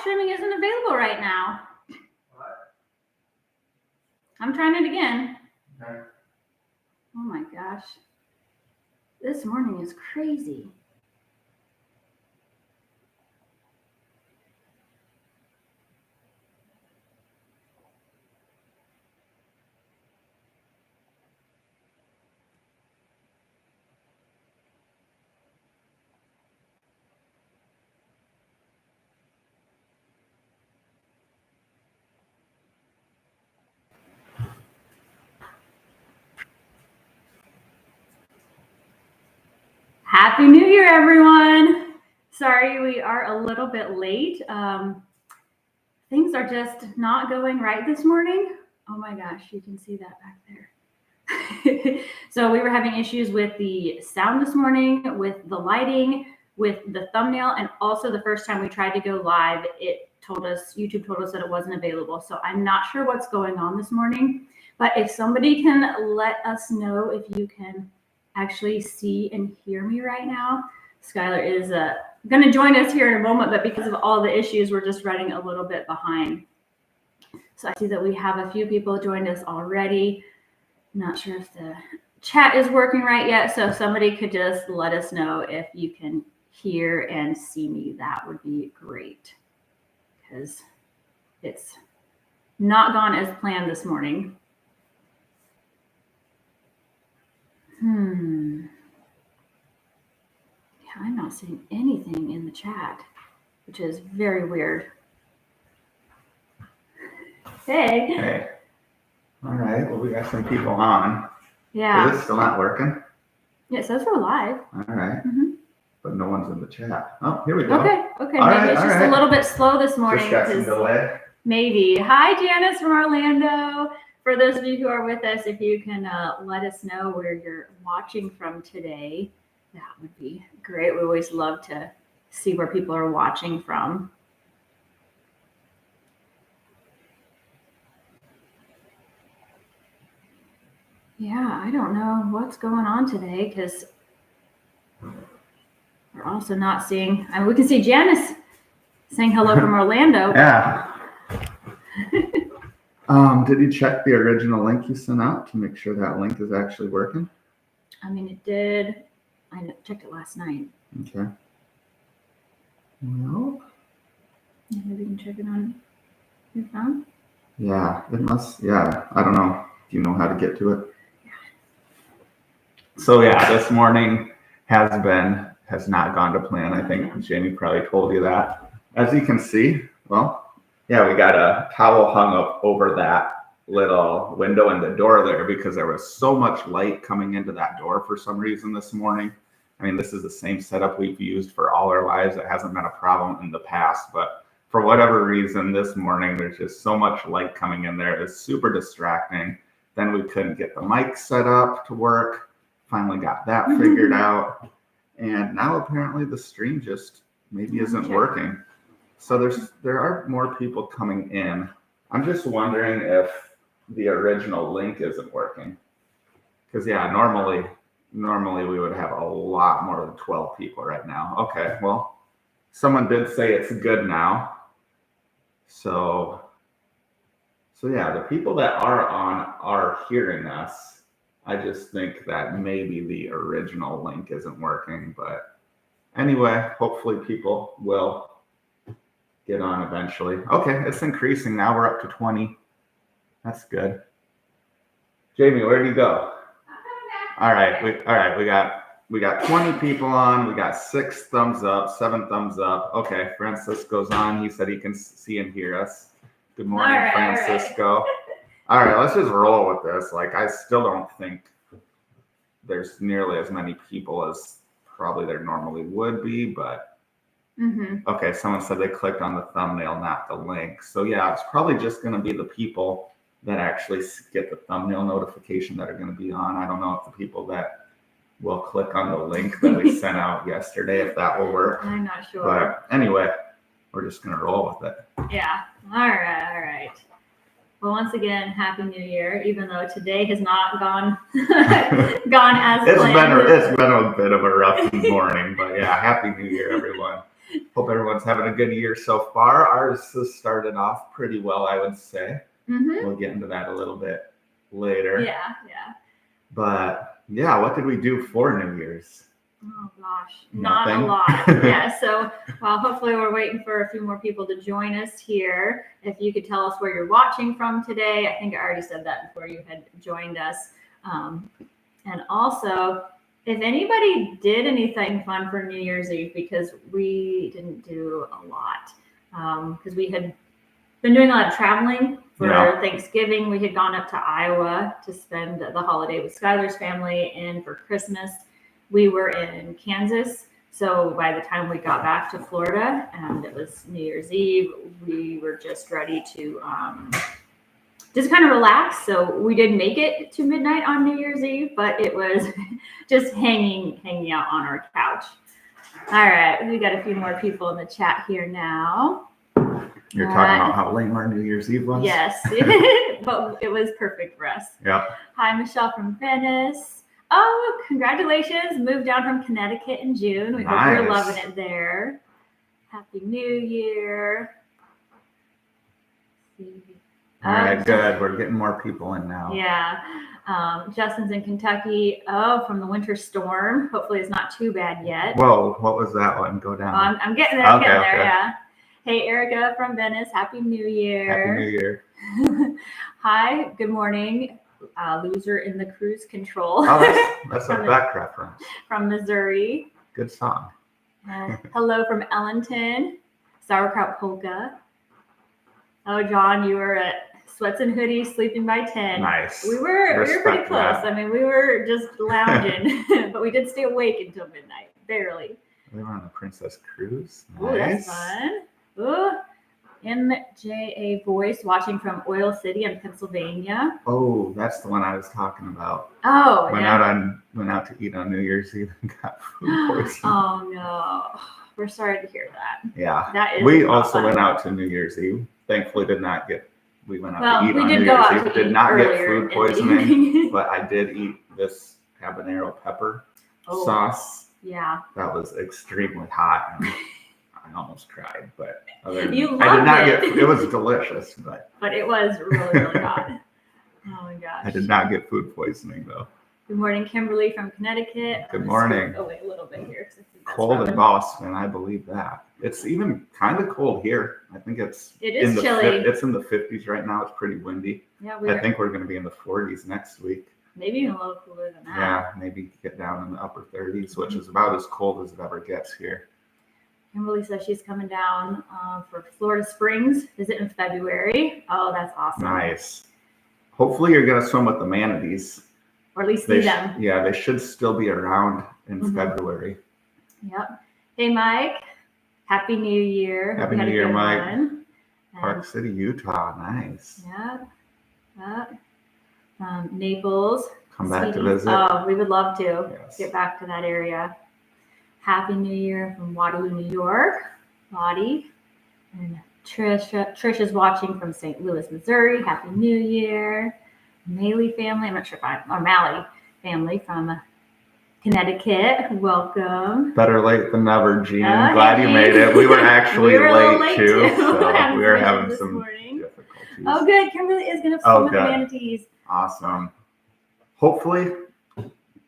streaming isn't available right now. What? I'm trying it again. Okay. Oh my gosh. This morning is crazy. Happy New Year, everyone. Sorry, we are a little bit late. Things are just not going right this morning. Oh my gosh, you can see that back there. So we were having issues with the sound this morning, with the lighting, with the thumbnail, and also the first time we tried to go live, YouTube told us that it wasn't available. So I'm not sure what's going on this morning, but if somebody can let us know if you can actually see and hear me right now. Skylar is going to join us here in a moment, but because of all the issues, we're just running a little bit behind. So I see that we have a few people joined us already. Not sure if the chat is working right yet. So if somebody could just let us know if you can hear and see me, that would be great. Because it's not gone as planned this morning. Yeah, I'm not seeing anything in the chat, which is very weird. Hey. Hey. All right. Well, we got some people on. Yeah. Is this still not working? Yeah, it says we're live. All right. Mm-hmm. But no one's in the chat. Oh, here we go. Okay. All Maybe right, it's just a little bit slow this morning. Just got some delay. Maybe. Hi, Janice from Orlando. For those of you who are with us, if you can let us know where you're watching from today, that would be great. We always love to see where people are watching from. Yeah, I don't know what's going on today because we're also not seeing. I mean, we can see Janice saying hello from Orlando. Yeah. Did you check the original link you sent out to make sure that link is actually working? I mean, it did. I checked it last night. Okay. Well. Maybe you can check it on your phone. Yeah, it must. Yeah, I don't know. Do you know how to get to it? Yeah. So yeah, this morning has not gone to plan. I think Jamie probably told you that. As you can see, well, yeah, we got a towel hung up over that little window in the door there because there was so much light coming into that door for some reason this morning. I mean, this is the same setup we've used for all our lives. It hasn't been a problem in the past, but for whatever reason this morning, there's just so much light coming in there. It's super distracting. Then we couldn't get the mic set up to work. Finally got that figured out. And now apparently the stream just maybe isn't working. So there are more people coming in. I'm just wondering if the original link isn't working. Because yeah, normally we would have a lot more than 12 people right now. Okay, well, someone did say it's good now. So yeah, the people that are on are hearing us. I just think that maybe the original link isn't working. But anyway, hopefully people will get on eventually. Okay, it's increasing now. We're up to 20. That's good. Jamie, where do you go? All right, we got 20 people on. We got 6 thumbs up, 7 thumbs up. Okay, Francisco's on. He said he can see and hear us. Good morning, Francisco. All right, let's just roll with this. Like, I still don't think there's nearly as many people as probably there normally would be, but okay, someone said they clicked on the thumbnail, not the link. So yeah, it's probably just going to be the people that actually get the thumbnail notification that are going to be on. I don't know if the people that will click on the link that we sent out yesterday, if that will work. I'm not sure. But anyway, we're just going to roll with it. Yeah. All right. Well, once again, Happy New Year, even though today has not gone as planned. It's been a bit of a rough morning, but yeah, Happy New Year, everyone. Hope everyone's having a good year so far. Ours has started off pretty well, I would say. We'll get into that a little bit later. Yeah. But yeah, what did we do for New Year's? Oh gosh, Nothing. not a lot. Yeah, so well, hopefully we're waiting for a few more people to join us here. If you could tell us where you're watching from today. I think I already said that before you had joined us. And also, if anybody did anything fun for New Year's Eve, because we didn't do a lot, because we had been doing a lot of traveling for Thanksgiving. We had gone up to Iowa to spend the holiday with Skylar's family, and for Christmas, we were in Kansas. So by the time we got back to Florida and it was New Year's Eve, we were just ready to just kind of relax. So we did make it to midnight on New Year's Eve, but it was just hanging out on our couch. All right, we got a few more people in the chat here now. You're talking about how lame our New Year's Eve was? Yes, but it was perfect for us. Yeah. Hi, Michelle from Venice. Oh, congratulations. Moved down from Connecticut in June. We hope you're loving it there. Happy New Year. All right, good. We're getting more people in now. Yeah. Justin's in Kentucky. Oh, from the winter storm. Hopefully it's not too bad yet. Whoa, what was that one? Go down. I'm getting there. Okay. Yeah. Hey, Erica from Venice. Happy New Year. Happy New Year. Hi, good morning. Loser in the Cruise Control. Oh, that's a Beck reference. From Missouri. Good song. Hello from Ellenton. Sauerkraut Polka. Oh, John, you were at Sweats and Hoodies, sleeping by 10. Nice. We were pretty close. That. I mean, we were just lounging, but we did stay awake until midnight, barely. We were on the Princess Cruise. Nice. Ooh, that's fun. Ooh. MJA Voice watching from Oil City in Pennsylvania. Oh, that's the one I was talking about. Oh, went out to eat on New Year's Eve and got food poisoning. Oh no, we're sorry to hear that. Yeah, that is. We also went out to New Year's Eve. Thankfully, did not get. We went out to eat on New Year's Eve. Did not get food poisoning, but I did eat this habanero pepper sauce. Yeah, that was extremely hot. I almost cried, but I did not get. It was delicious, but it was really hot. Oh my gosh! I did not get food poisoning though. Good morning, Kimberly from Connecticut. Good morning. Oh wait, a little bit here. Cold in Boston, I believe that. It's even kind of cold here. I think it is chilly. It's in the 50s right now. It's pretty windy. Yeah, I think we're going to be in the 40s next week. Maybe even a little cooler than that. Yeah, maybe get down in the upper 30s, which is about as cold as it ever gets here. Kimberly says she's coming down for Florida Springs visit in February. Oh, that's awesome. Nice. Hopefully you're going to swim with the manatees. Or at least see them. Yeah, they should still be around in February. Yep. Hey, Mike. Happy New Year. Happy New Year, Mike. Park City, Utah. Nice. Yeah. Naples. Come back to visit. Oh, we would love to get back to that area. Happy New Year from Waterloo, New York. Lottie. And Trish is watching from St. Louis, Missouri. Happy New Year. Maley family. I'm not sure or Malley family from Connecticut. Welcome. Better late than never, Jean. Glad you made it. We were actually late too. So we were having some difficulties. Oh, good. Kimberly is going to swim with the manatees. Awesome. Hopefully,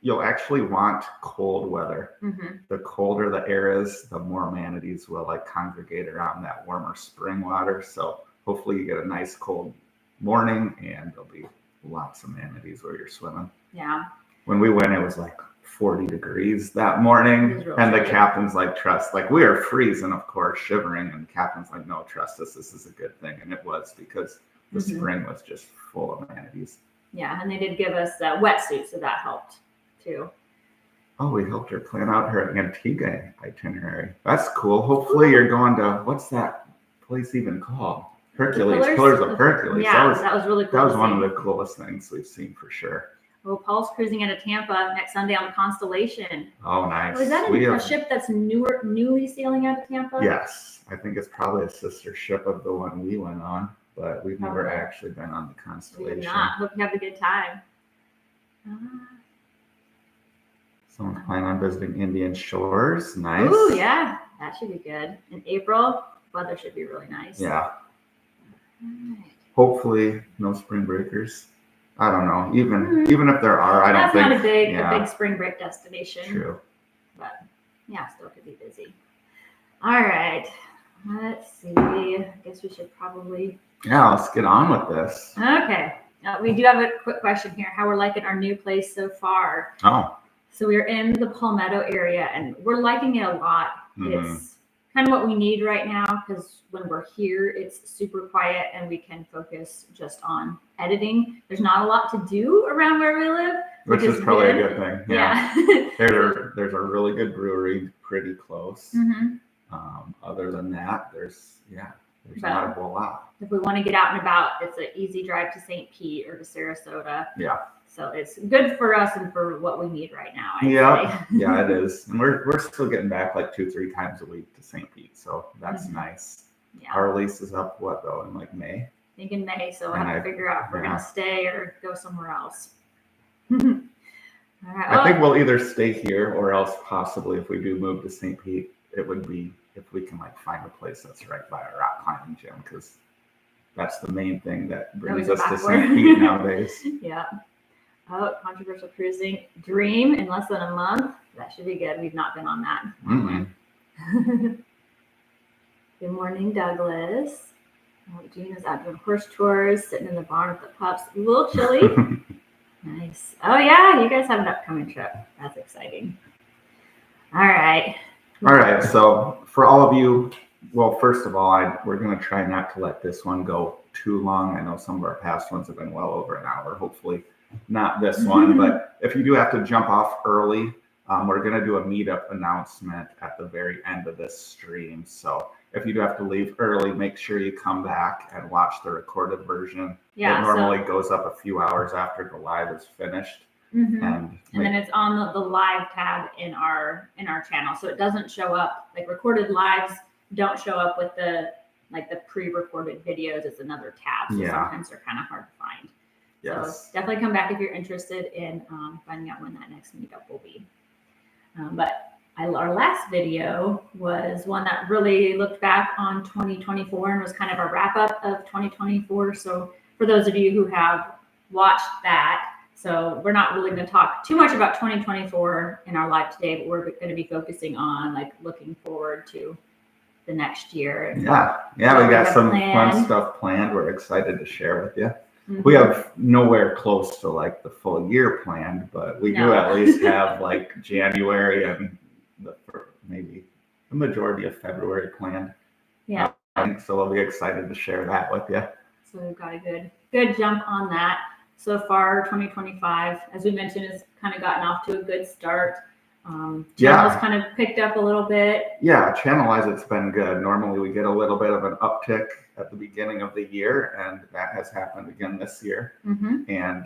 you'll actually want cold weather. The colder the air is, the more manatees will congregate around that warmer spring water. So hopefully you get a nice cold morning and there'll be lots of manatees where you're swimming. Yeah. When we went, it was 40 degrees that morning, and the captain's trust. We were freezing, of course, shivering, and the captain's no, trust us, this is a good thing. And it was, because the spring was just full of manatees. Yeah, and they did give us wetsuits, so that helped too. Oh, we helped her plan out her Antigua itinerary. That's cool. Hopefully you're going to, what's that place even called? Hercules, Pillars of Hercules. Yeah, that was really cool. That was one of the coolest things we've seen for sure. Well, Paul's cruising into Tampa next Sunday on the Constellation. Oh, nice. Oh, is that a ship that's newly sailing out of Tampa? Yes. I think it's probably a sister ship of the one we went on, but we've never actually been on the Constellation. We have not. Hope you have a good time. Someone's planning on visiting Indian Shores. Nice. Ooh, yeah. that should be good. In April, weather should be really nice. Yeah. All right. Hopefully, no spring breakers. I don't know. Even if there are, I don't That's think. not a yeah, big spring break destination. True. But yeah, still could be busy. All right. Let's see. I guess we should probably. Yeah, let's get on with this. Okay. We do have a quick question here. How we're liking our new place so far? Oh. So we're in the Palmetto area, and we're liking it a lot. Mhm. It's kind of what we need right now because when we're here, it's super quiet and we can focus just on editing. There's not a lot to do around where we live, Which is probably a good thing. Yeah. Yeah. There's a really good brewery pretty close. Mm-hmm. Other than that, there's But not a whole lot. if we want to get out and about, it's an easy drive to St. Pete or to Sarasota. Yeah. So it's good for us and for what we need right now. Yeah, yeah, it is. And we're still getting back like 2-3 times a week to St. Pete, so that's nice. Yeah. Our lease is up in like May? I think in May, so we'll And have to figure out if we're gonna stay or go somewhere else. All right. I think we'll either stay here or else possibly if we do move to St. Pete, it would be if we can like find a place that's right by a rock climbing gym because that's the main thing that brings us to St. Pete nowadays. Yeah. Oh, controversial cruising dream in less than a month. That should be good. We've not been on that. Mm-hmm. Good morning, Douglas. Oh, Gene is out doing horse tours, sitting in the barn with the pups. A little chilly. Nice. Oh, yeah. You guys have an upcoming trip. That's exciting. All right. All right. So for all of you, well, first of all, we're going to try not to let this one go too long. I know some of our past ones have been well over an hour. Hopefully not this one. But if you do have to jump off early, we're going to do a meetup announcement at the very end of this stream. So if you do have to leave early, make sure you come back and watch the recorded version. Yeah, it normally goes up a few hours after the live is finished. Mm-hmm. And then it's on the live tab in our channel. So it doesn't show up like recorded lives don't show up with the pre-recorded videos. It's another tab. So sometimes they're kind of hard to find. Yes. So definitely come back if you're interested in finding out when that next meetup will be. Our last video was one that really looked back on 2024 and was kind of a wrap up of 2024. So for those of you who have watched that, so we're not really going to talk too much about 2024 in our live today, but we're going to be focusing on like looking forward to the next year. Yeah, we got some fun stuff planned. We're excited to share with you. Mm-hmm. We have nowhere close to like the full year planned, but we do at least have like January and maybe the majority of February planned. Yeah. So we'll be excited to share that with you. So we've got a good jump on that. So far, 2025, as we mentioned, has kind of gotten off to a good start. Channel's kind of picked up a little bit. Yeah, channel-wise, it's been good. Normally, we get a little bit of an uptick at the beginning of the year, and that has happened again this year. Mm-hmm. And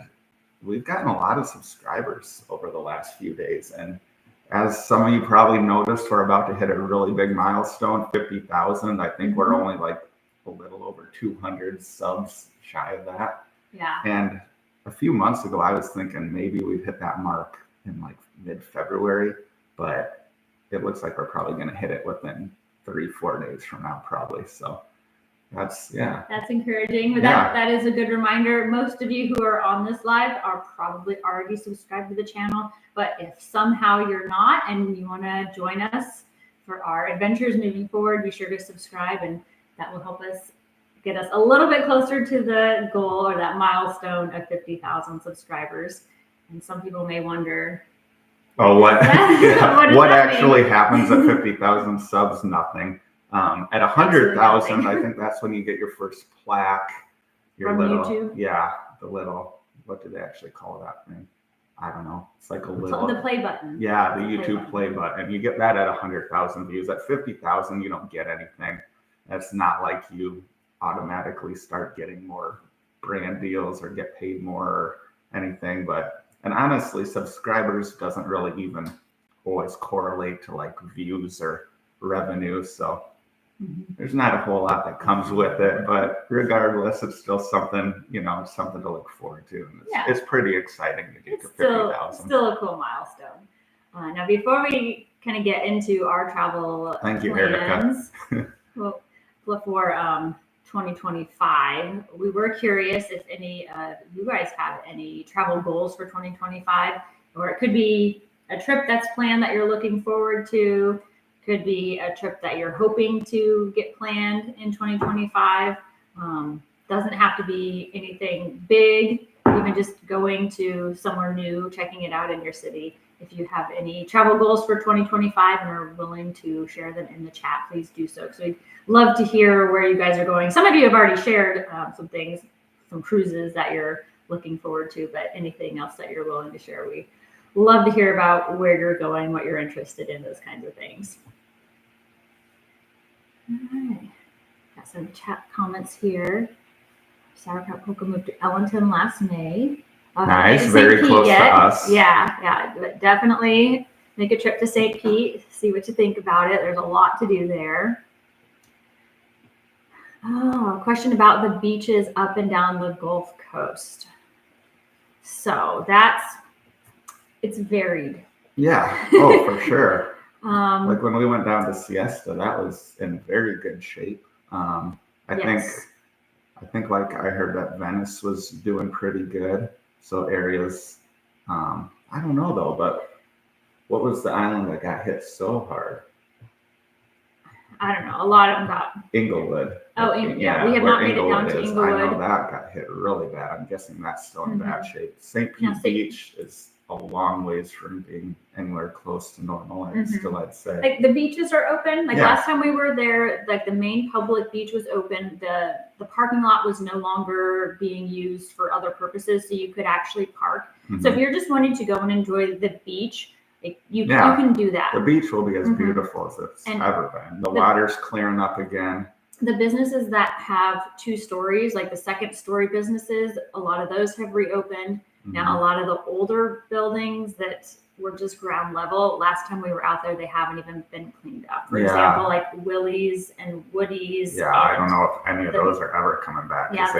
we've gotten a lot of subscribers over the last few days. And as some of you probably noticed, we're about to hit a really big milestone, 50,000. I think we're only like a little over 200 subs shy of that. Yeah. And a few months ago, I was thinking maybe we'd hit that mark in like mid-February, but it looks like we're probably going to hit it within 3-4 days from now, probably. So that's encouraging. But that is a good reminder. Most of you who are on this live are probably already subscribed to the channel, but if somehow you're not and you want to join us for our adventures moving forward, be sure to subscribe, and that will help us get us a little bit closer to the goal or that milestone of 50,000 subscribers. And some people may wonder, what what actually happens at 50,000 subs? Nothing. At 100,000, I think that's when you get your first plaque. From YouTube? Yeah, the little, what do they actually call that thing? I don't know. It's like a little. The play button. Yeah, the YouTube play button. You get that at 100,000 views. At 50,000, you don't get anything. It's not like you automatically start getting more brand deals or get paid more or anything. And honestly, subscribers doesn't really even always correlate to like views or revenue. So there's not a whole lot that comes with it, but regardless, it's still something, something to look forward to. And it's pretty exciting to get to 50,000. Still a cool milestone. Now, before we kind of get into our travel Thank you, plans, well, for 2025, we were curious if any you guys have any travel goals for 2025, or it could be a trip that's planned that you're looking forward to, could be a trip that you're hoping to get planned in 2025. Doesn't have to be anything big, even just going to somewhere new, checking it out in your city. If you have any travel goals for 2025 and are willing to share them in the chat, please do so. So we'd love to hear where you guys are going. Some of you have already shared some things, some cruises that you're looking forward to, but anything else that you're willing to share, we love to hear about where you're going, what you're interested in, those kinds of things. All right, got some chat comments here. Sauerkraut Polka moved to Ellenton last May. Nice, very close to us. Yeah, but definitely make a trip to St. Pete, see what you think about it. There's a lot to do there. Oh, question about the beaches up and down the Gulf Coast. So it's varied. Yeah, oh, for sure. Like when we went down to Siesta, that was in very good shape. I think like I heard that Venice was doing pretty good. So areas, I don't know though, but what was the island that got hit so hard? I don't know. A lot of them got Inglewood. Oh, yeah. We have not made it down to Inglewood. I know that got hit really bad. I'm guessing that's still in bad shape. St. Pete Beach is a long ways from being anywhere close to normal, and still I'd say like the beaches are open. Like last time we were there, like the main public beach was open. The parking lot was no longer being used for other purposes, so you could actually park. So if you're just wanting to go and enjoy the beach, like you can do that. The beach will be as beautiful as it's ever been. The water's clearing up again. The businesses that have 2 stories, like the second story businesses, a lot of those have reopened. Now, a lot of the older buildings that were just ground level, last time we were out there, they haven't even been cleaned up. For example, like Willie's and Woody's. Yeah, I don't know if any of those are ever coming back. Yeah,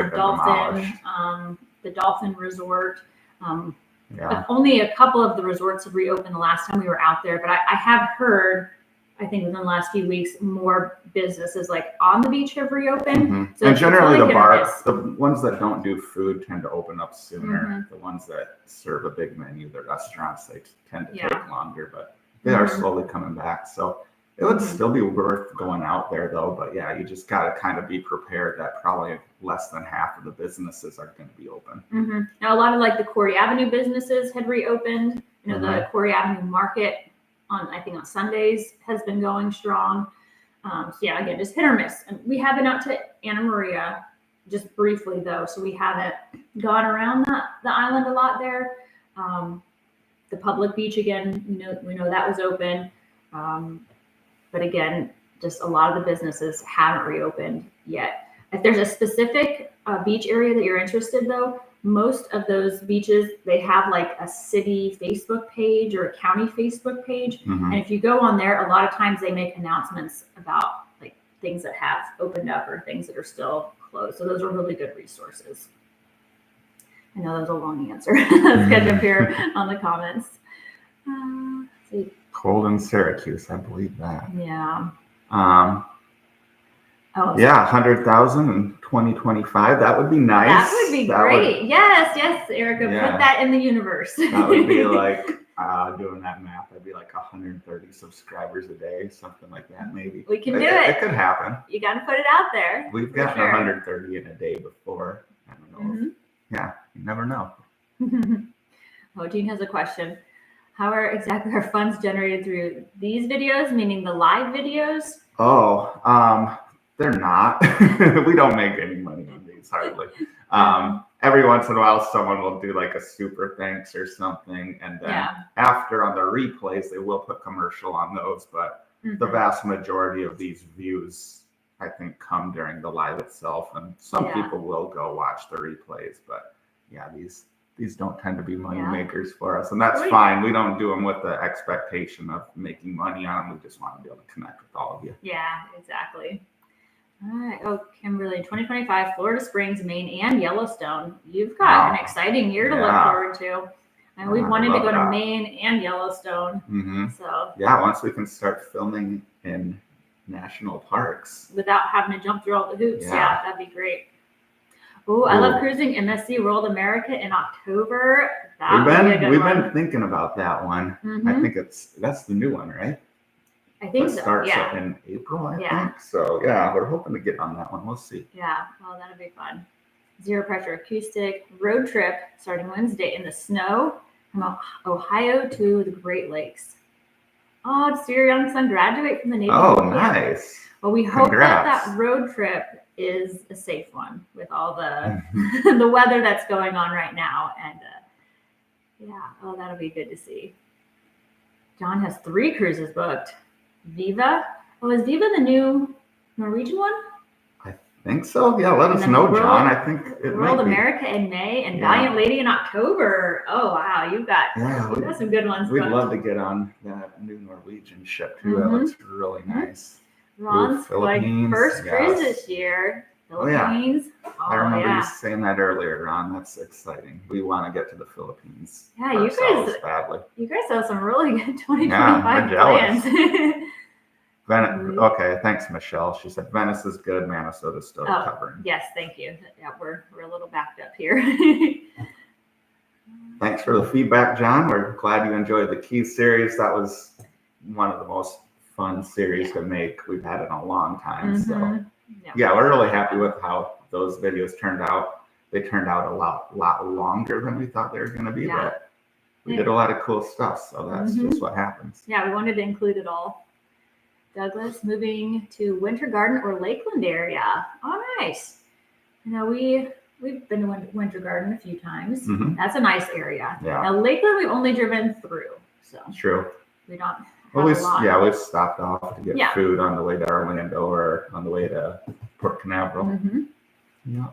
the Dolphin Resort. Only a couple of the resorts have reopened the last time we were out there, but I have heard, I think within the last few weeks, more businesses like on the beach have reopened. So and generally the ones that don't do food tend to open up sooner. The ones that serve a big menu, the restaurants, they tend to take longer, but they are slowly coming back. So it would still be worth going out there though. But yeah, you just got to kind of be prepared that probably less than half of the businesses are going to be open. Now, a lot of like the Corey Avenue businesses had reopened. You know, the Corey Avenue Market I think on Sundays has been going strong. So yeah, again, just hit or miss. And we have been out to Anna Maria just briefly though, so we haven't gone around the island a lot there. The public beach again, we know that was open, but again, just a lot of the businesses haven't reopened yet. If there's a specific beach area that you're interested though, most of those beaches, they have like a city Facebook page or a county Facebook page. And if you go on there, a lot of times they make announcements about like things that have opened up or things that are still closed. So those are really good resources. I know that was a long answer. Let's catch up here on the comments. See. Cold in Syracuse, I believe that. Yeah. 100,000 in 2025. That would be nice. That would be great. Yes, Erica, put that in the universe. That would be like doing that math. That'd be like 130 subscribers a day, something like that. Maybe we can do it. It could happen. You got to put it out there. We've gotten 130 in a day before. I don't know. Yeah, you never know. Jean has a question. How are exactly our funds generated through these videos, meaning the live videos? They're not. We don't make any money on these hardly. Every once in a while, someone will do like a super thanks or something. And then after on the replays, they will put commercial on those. But the vast majority of these views, I think, come during the live itself. And some people will go watch the replays. But yeah, these don't tend to be money makers for us. And that's fine. We don't do them with the expectation of making money on them. We just want to be able to connect with all of you. Yeah, exactly. All right. Kimberly, 2025, Florida Springs, Maine, and Yellowstone. You've got an exciting year to look forward to. And we I wanted to love go to that. Maine and Yellowstone. Mm-hmm. So Yeah, once we can start filming in national parks. without having to jump through all the hoops, Yeah. yeah, that'd be great. Oh, I love Ooh. cruising MSC World America in October. We've been thinking about that one. Mhm. I think that's the new one, right? I think It so. starts Yeah. in April, I Yeah. think. So yeah, we're hoping to get on that one. We'll see. Yeah. Well, that'll be fun. Zero pressure acoustic road trip starting Wednesday in the snow from Ohio to the Great Lakes. Oh, to see your young son graduate from the Navy. Oh, boot camp. nice. Well, we hope Congrats. that road trip is a safe one with all the the weather that's going on right now. And yeah, oh, that'll be good to see. John has 3 cruises booked. Viva. Oh, is Viva the new Norwegian one? I think so. Yeah, let And us then know, World- John. I think it World might be. America in May and Yeah. Valiant Lady in October. Oh wow, you've got some good ones. We'd booked. love to get on that new Norwegian ship too. Mhm. That looks really nice. Ron's Philippines, first cruise yes. this year. Oh, yeah. Philippines. I remember yeah. you saying that earlier, Ron. That's exciting. We want to get to the Philippines. Yeah, you guys badly. You guys have some really good 2025 Yeah, we're jealous. plans. Okay, thanks, Michelle. She said Venice is good. Minnesota's still recovering. Yes, thank you. Yeah, we're a little backed up here. Thanks for the feedback, John. We're glad you enjoyed the Keys series. That was one of the most fun series to make we've had in a long time. So yeah, we're really happy with how those videos turned out. They turned out a lot longer than we thought they were going to be, but we did a lot of cool stuff. So that's just what happens. Yeah, we wanted to include it all. Douglas moving to Winter Garden or Lakeland area. Oh, nice. You know, we've been to Winter Garden a few times. Mm-hmm. That's a nice area. Yeah. Now Lakeland we've only driven through, so true. we don't. Well, we've stopped off to get food on the way to Orlando or on the way to Port Canaveral. Mm-hmm. Yeah.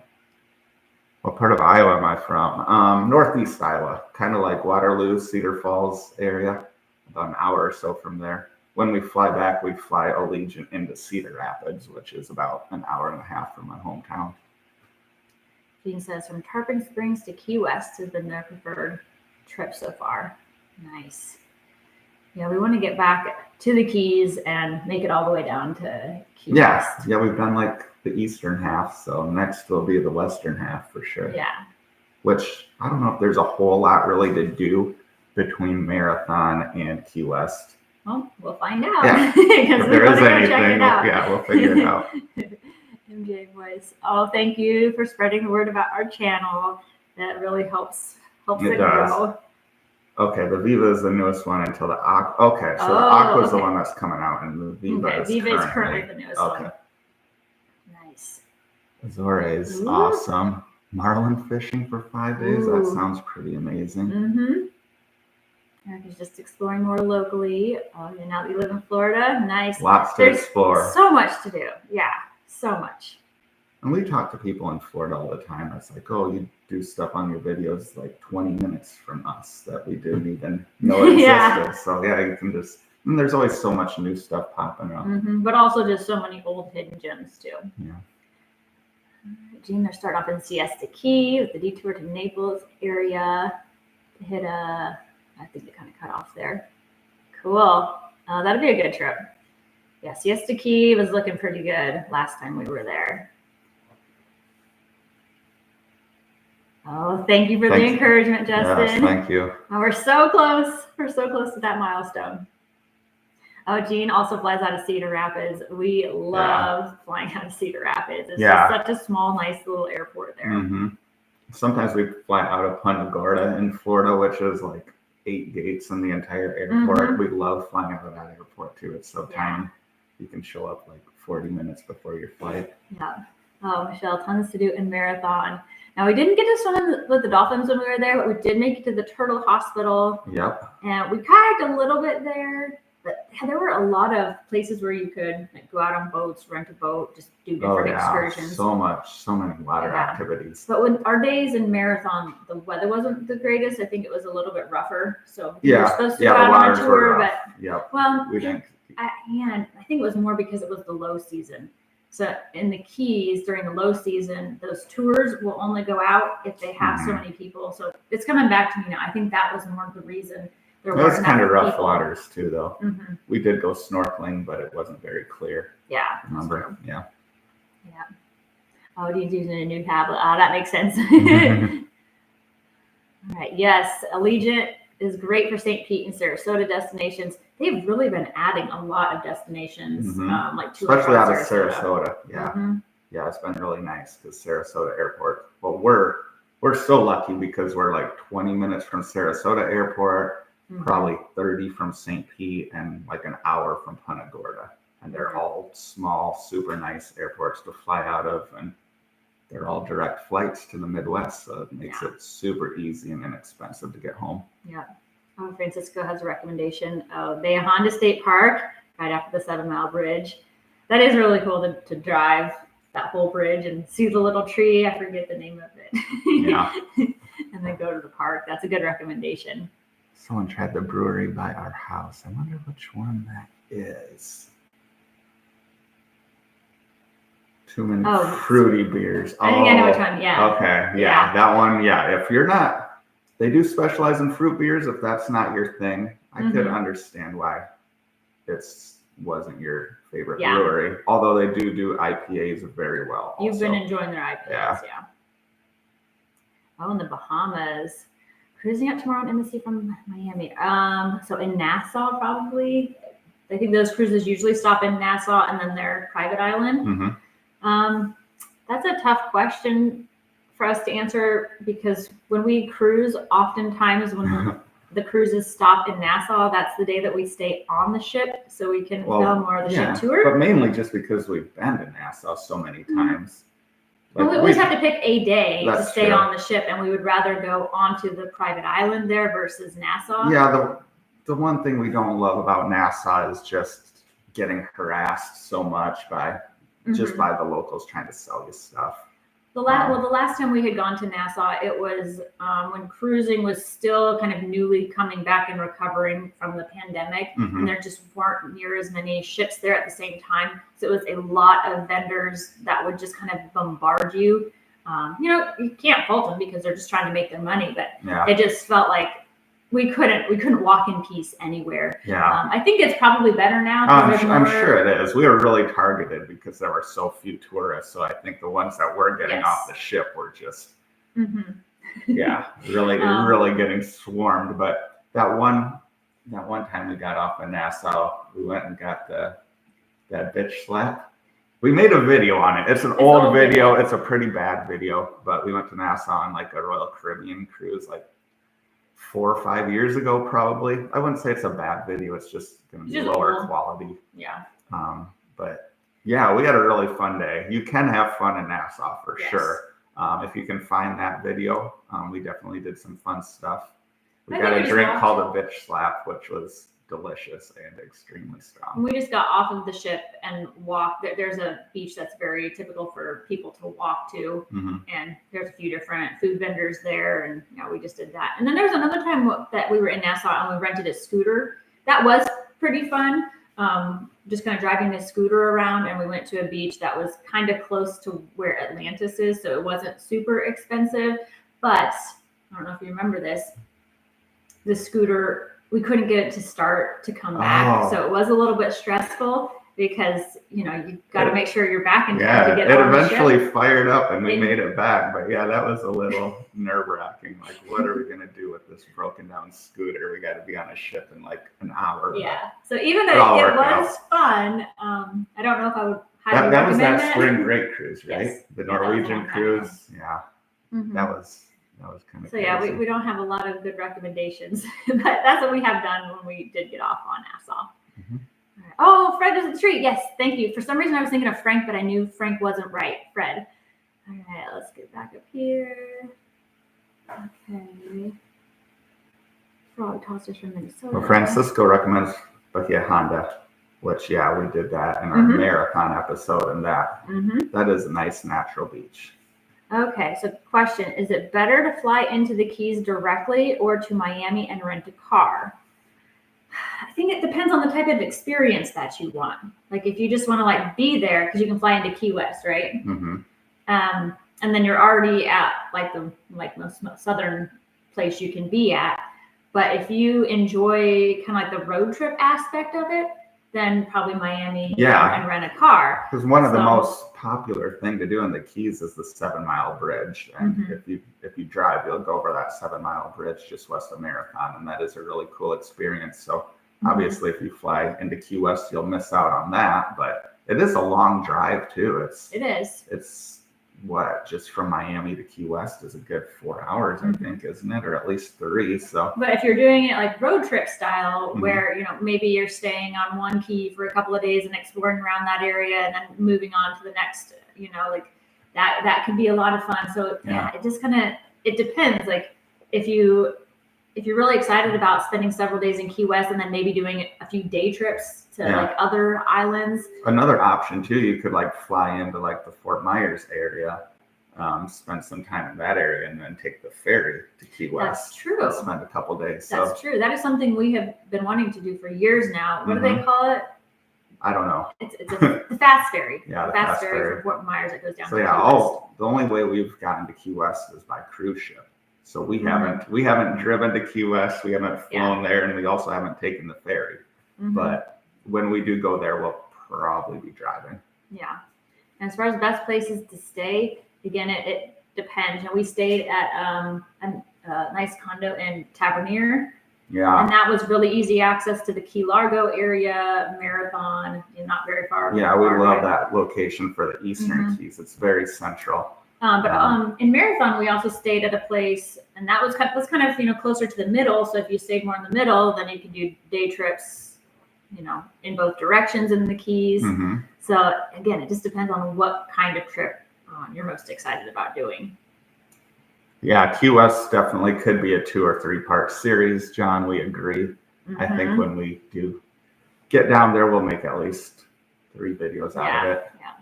What part of Iowa am I from? Northeast Iowa, kind of like Waterloo, Cedar Falls area, about an hour or so from there. When we fly back, we fly Allegiant into Cedar Rapids, which is about an hour and a half from my hometown. Jean says from Tarpon Springs to Key West has been their preferred trip so far. Nice. Yeah, we want to get back to the Keys and make it all the way down to Key West. Yeah, we've done like the eastern half, so next will be the western half for sure. Yeah. Which I don't know if there's a whole lot really to do between Marathon and Key West. Well, we'll find out. Yeah. If there is anything, we'll figure it out. MJ voice. Oh, thank you for spreading the word about our channel. That really helps it grow. Okay, the Viva is the newest one until the Aqua. Okay, so the Aqua is the one that's coming out, and the Viva is currently the newest one. Nice. Azores, awesome. Marlin fishing for 5 days. That sounds pretty amazing. Mm-hmm. Erica's just exploring more locally. And now that you live in Florida, nice. Lots to explore. So much to do. Yeah, so much. And we talk to people in Florida all the time. It's like, oh, you do stuff on your videos like 20 minutes from us that we didn't even know existed. So yeah, you can just, and there's always so much new stuff popping up. Mm-hmm. But also just so many old hidden gems too. Yeah. Jean, they're starting off in Siesta Key with the detour to Naples area. To hit I think they kind of cut off there. Cool. That'd be a good trip. Yeah, Siesta Key was looking pretty good last time we were there. Oh, thank you for the encouragement, Justin. Yes, thank you. Oh, we're so close. We're so close to that milestone. Oh, Jean also flies out of Cedar Rapids. We love flying out of Cedar Rapids. It's just such a small, nice little airport there. Mm-hmm. Sometimes we fly out of Punta Gorda in Florida, which is like 8 gates in the entire airport. Mm-hmm. We love flying out of that airport too. It's so tiny. You can show up like 40 minutes before your flight. Yeah. Oh, Michelle, tons to do in Marathon. Now, we didn't get to swim with the dolphins when we were there, but we did make it to the turtle hospital. Yep. And we kayaked a little bit there, but there were a lot of places where you could like, go out on boats, rent a boat, just do different excursions. So many water activities. But when our days in Marathon, the weather wasn't the greatest. I think it was a little bit rougher. So we were supposed to go out on a tour, but we didn't. And I think it was more because it was the low season. So in the Keys during the low season, those tours will only go out if they have so many people. So it's coming back to me now. I think that was more of the reason. It was kind of rough people. waters too, though. We did go snorkeling, but it wasn't very clear. Yeah. Remember? Yeah. Yeah. Oh, he's using a new tablet. Oh, that makes sense. All right. Yes, Allegiant is great for St. Pete and Sarasota destinations. They've really been adding a lot of destinations, like especially out of Sarasota. Yeah, yeah, it's been really nice because Sarasota Airport. Well, we're so lucky because we're like 20 minutes from Sarasota Airport, probably 30 from St. Pete, and like an hour from Punta Gorda. And they're all small, super nice airports to fly out of, and they're all direct flights to the Midwest, so it makes it super easy and inexpensive to get home. Yeah. Oh, Francisco has a recommendation of Bay Honda State Park, right after the 7 Mile Bridge. That is really cool to drive that whole bridge and see the little tree. I forget the name of it. Yeah. And then go to the park. That's a good recommendation. Someone tried the brewery by our house. I wonder which one that is. Too many fruity beers. I think I know which one. Yeah. Okay. Yeah. That one. Yeah. If you're not, they do specialize in fruit beers. If that's not your thing, I could understand why it wasn't your favorite brewery. Although they do IPAs very well. Also. You've been enjoying their IPAs. Yeah. Oh, in the Bahamas. Cruising up tomorrow in Embassy from Miami. So in Nassau, probably. I think those cruises usually stop in Nassau and then their private island. That's a tough question for us to answer because when we cruise, oftentimes when the cruises stop in Nassau, that's the day that we stay on the ship so we can film more of the ship tour. But mainly just because we've been to Nassau so many times. Like we always have to pick a day to stay on the ship, and we would rather go onto the private island there versus Nassau. Yeah, the one thing we don't love about Nassau is just getting harassed so much by the locals trying to sell you stuff. The last time we had gone to Nassau, it was when cruising was still kind of newly coming back and recovering from the pandemic, and there just weren't near as many ships there at the same time. So it was a lot of vendors that would just kind of bombard you. You can't fault them because they're just trying to make their money, but it just felt like we couldn't walk in peace anywhere. Yeah. I think it's probably better now. I'm sure it is. We were really targeted because there were so few tourists. So I think the ones that were getting off the ship were just, really getting swarmed. But that one time we got off in Nassau, we went and got that bitch slap. We made a video on it. It's an old video. It's a pretty bad video, but we went to Nassau on like a Royal Caribbean cruise, like 4 or 5 years ago, probably. I wouldn't say it's a bad video. It's just going to be lower quality. Yeah. But yeah, we had a really fun day. You can have fun in Nassau for sure. If you can find that video, we definitely did some fun stuff. We got a drink called a bitch slap, which was delicious and extremely strong. We just got off of the ship and walked. There's a beach that's very typical for people to walk to, and there's a few different food vendors there, and we just did that. And then there was another time that we were in Nassau and we rented a scooter. That was pretty fun. Just kind of driving the scooter around, and we went to a beach that was kind of close to where Atlantis is, so it wasn't super expensive. But I don't know if you remember this. The scooter, we couldn't get it to start to come back. So it was a little bit stressful because, you got to make sure you're back in time to get on the ship. It eventually fired up and we made it back. But that was a little nerve wracking. Like, what are we going to do with this broken down scooter? We got to be on a ship in like an hour. Yeah. So even though it was fun, I don't know if I would highly recommend that was that spring break cruise, right? Yes. The Norwegian cruise. Yeah. That was kind of crazy. We don't have a lot of good recommendations, but that's what we have done when we did get off on Nassau. Right. Oh, Fred does a treat. Yes, thank you. For some reason, I was thinking of Frank, but I knew Frank wasn't right. Fred. All right, let's get back up here. Okay. Frog tossers from Minnesota. Well, Francisco recommends Bahia Honda, which, we did that in our marathon episode, and that is a nice natural beach. Okay, so question, is it better to fly into the Keys directly or to Miami and rent a car? I think it depends on the type of experience that you want. Like if you just want to like be there, because you can fly into Key West, right? Mm-hmm. And then you're already at like the most southern place you can be at. But if you enjoy kind of like the road trip aspect of it, then probably Miami and rent a car. Because one of the most popular thing to do in the Keys is the 7 Mile Bridge. And if you drive, you'll go over that 7 Mile Bridge just west of Marathon. And that is a really cool experience. So obviously if you fly into Key West, you'll miss out on that. But it is a long drive too. It's what, just from Miami to Key West is a good 4 hours, I think, isn't it? Or at least 3. So, but if you're doing it like road trip style, where maybe you're staying on one key for a couple of days and exploring around that area, and then moving on to the next, like that could be a lot of fun. So it just it depends. Like if you're really excited about spending several days in Key West and then maybe doing a few day trips to like other islands. Another option too, you could like fly into like the Fort Myers area, spend some time in that area, and then take the ferry to Key West. That's true. And spend a couple days. That's true. That is something we have been wanting to do for years now. What do they call it? I don't know. It's the fast ferry. Yeah, the fast ferry from Fort Myers that goes down. So to Key West. The only way we've gotten to Key West is by cruise ship. So we haven't driven to Key West. We haven't flown there, and we also haven't taken the ferry. But when we do go there, we'll probably be driving. Yeah. And as far as best places to stay, again, it depends. We stayed at a nice condo in Tavernier. Yeah. And that was really easy access to the Key Largo area, Marathon, and not very far. Yeah, we love that location for the Eastern Keys. It's very central. But in Marathon, we also stayed at a place, and that was kind of closer to the middle. So if you stayed more in the middle, then you could do day trips, in both directions in the Keys. So again, it just depends on what kind of trip you're most excited about doing. Yeah, Key West definitely could be a 2 or 3 part series, John. We agree. I think when we do get down there, we'll make at least 3 videos out of it. Yeah.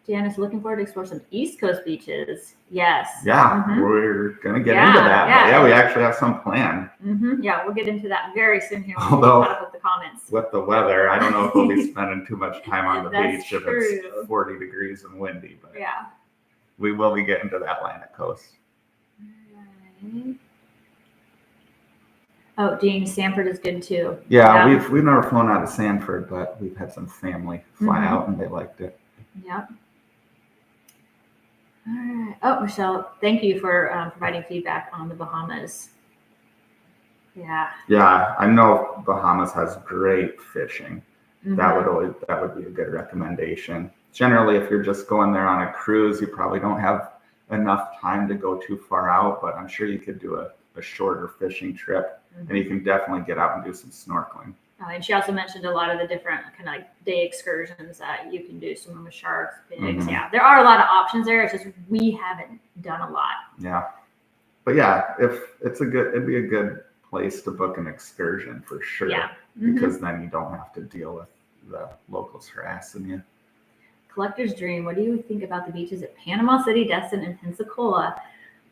Janice, looking forward to explore some East Coast beaches. Yes. Yeah, we're going to get into that. Yeah, we actually have some planned. Yeah, we'll get into that very soon here. Although, caught up with the comments. With the weather, I don't know if we'll be spending too much time on the beach if true. It's 40 degrees and windy. But yeah. We will be getting to the Atlantic coast. Right. Oh, Dean, Sanford is good too. Yeah, we've never flown out of Sanford, but we've had some family fly out and they liked it. Yep. All right. Oh, Michelle, thank you for providing feedback on the Bahamas. Yeah. Yeah, I know Bahamas has great fishing. That would be a good recommendation. Generally, if you're just going there on a cruise, you probably don't have enough time to go too far out, but I'm sure you could do a shorter fishing trip, and you can definitely get out and do some snorkeling. And she also mentioned a lot of the different kind of like day excursions that you can do, swimming with sharks, pigs. Yeah, there are a lot of options there. It's just we haven't done a lot. Yeah, but yeah, it'd be a good place to book an excursion for sure. Yeah, because then you don't have to deal with the locals harassing you. Collector's Dream. What do you think about the beaches at Panama City, Destin, and Pensacola?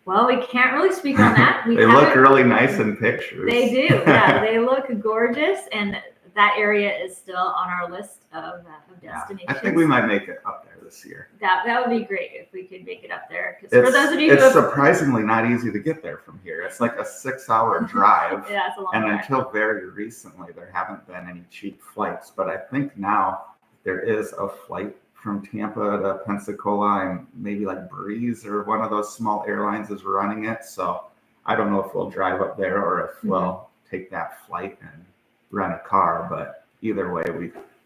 Well, we can't really speak on that. They look really nice in pictures. They do. Yeah, they look gorgeous, and that area is still on our list of destinations. I think we might make it up there this year. That would be great if we could make it up there. For those of you it's surprisingly not easy to get there from here. It's like a 6-hour drive. Yeah, it's a long drive. And until very recently, there haven't been any cheap flights. But I think now there is a flight from Tampa to Pensacola, and maybe like Breeze or one of those small airlines is running it. So I don't know if we'll drive up there or if we'll take that flight and rent a car. But either way,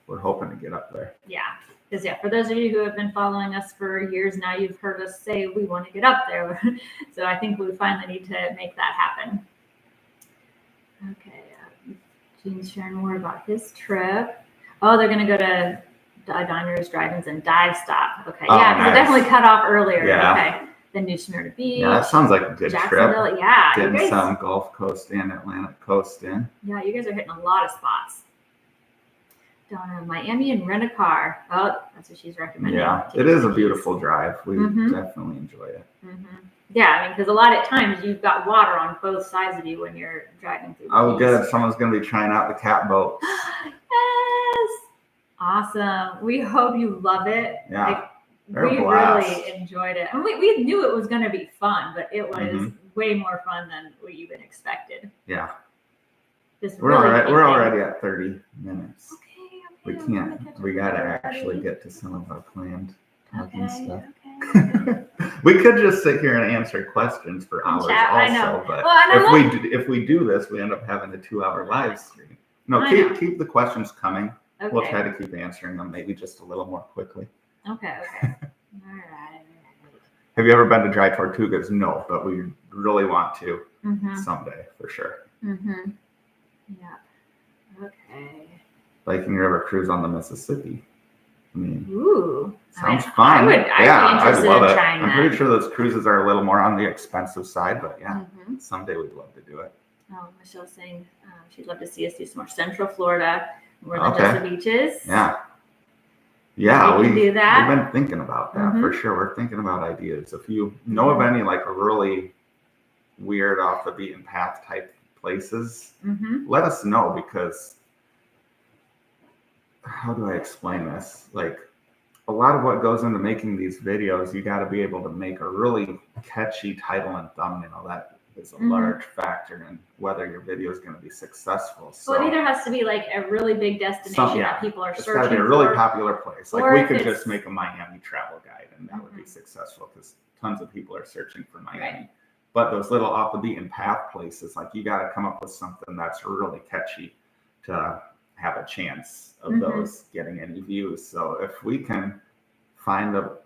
we're hoping to get up there. Yeah. Because for those of you who have been following us for years now, you've heard us say we want to get up there. So I think we finally need to make that happen. Okay. Gene's sharing more about his trip. Oh, they're going to go to diners, drive-ins, and dive stop. Okay. Yeah, because it definitely cut off earlier. Yeah. Okay. Then New Smyrna Beach. Yeah, that sounds like a good trip. Yeah. Getting some Gulf Coast and Atlantic Coast in. Yeah, you guys are hitting a lot of spots. Donna, Miami and rent a car. Oh, that's what she's recommending. Yeah, it is a beautiful drive. We definitely enjoy it. Yeah, I mean, because a lot of times you've got water on both sides of you when you're driving through. Oh, good. Someone's going to be trying out the cat boat. Yes. Awesome. We hope you love it. Yeah. We really enjoyed it. And we knew it was going to be fun, but it was way more fun than we even expected. Yeah. We're already at 30 minutes. Okay. We got to actually get to some of our planned talking stuff. Okay. We could just sit here and answer questions for hours chat, also, I know. but well, if we do this, we end up having a 2-hour live stream. No, keep the questions coming. Okay. We'll try to keep answering them, maybe just a little more quickly. Okay. All right. Have you ever been to Dry Tortugas? No, but we really want to someday for sure. Yeah. Okay. Viking River cruise on the Mississippi. I mean, ooh, sounds fun. I'd be interested love in it. trying I'm that. pretty sure those cruises are a little more on the expensive side, but yeah, someday we'd love to do it. Oh, Michelle's saying she'd love to see us do some more Central Florida, more than just the beaches. Yeah, we can do that. We've been thinking about that for sure. We're thinking about ideas. If you know of any like really weird off the beaten path type places, let us know, because how do I explain this? Like, a lot of what goes into making these videos, you got to be able to make a really catchy title and thumbnail. That is a large factor in whether your video is going to be successful. So it either has to be like a really big destination that people are searching for. It's got to be a really popular place. Like, we could just make a Miami travel guide and that would be successful, because tons of people are searching for Miami. Right. But those little off the beaten path places, like, you got to come up with something that's really catchy to have a chance of those getting any views. So if we can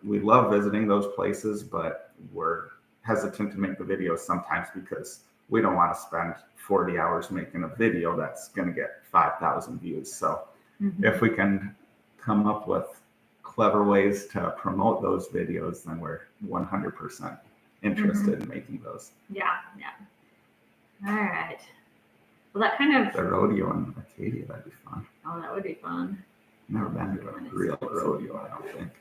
we love visiting those places, but we're hesitant to make the videos sometimes because we don't want to spend 40 hours making a video that's going to get 5,000 views. So if we can come up with clever ways to promote those videos, then we're 100% interested in making those. Yeah. All right. Well, that kind of... The rodeo in Acadia, that'd be fun. Oh, that would be fun. Never been to a real rodeo, I don't think.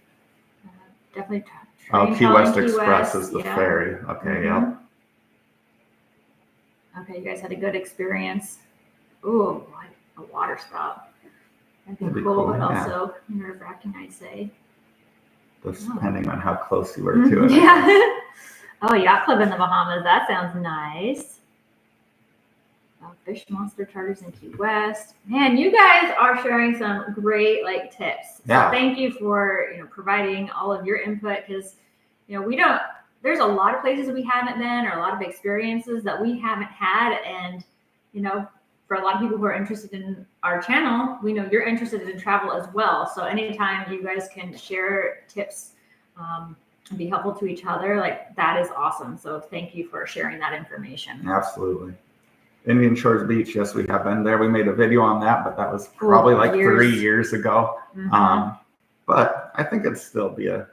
Definitely. Key West Express is the ferry. Okay, yeah. Okay, you guys had a good experience. Ooh, a water spout. That'd be cool, but also nerve-wracking, I'd say. Depending on how close you were to it. Yeah. Oh, yacht club in the Bahamas. That sounds nice. Fish monster charters in Key West. Man, you guys are sharing some great tips. So thank you for providing all of your input, because there's a lot of places we haven't been, or a lot of experiences that we haven't had, and for a lot of people who are interested in our channel, we know you're interested in travel as well. So anytime you guys can share tips and be helpful to each other, that is awesome. So thank you for sharing that information. Absolutely. Indian Shores Beach, yes, we have been there. We made a video on that, but that was probably 3 years ago. But I think it'd still be a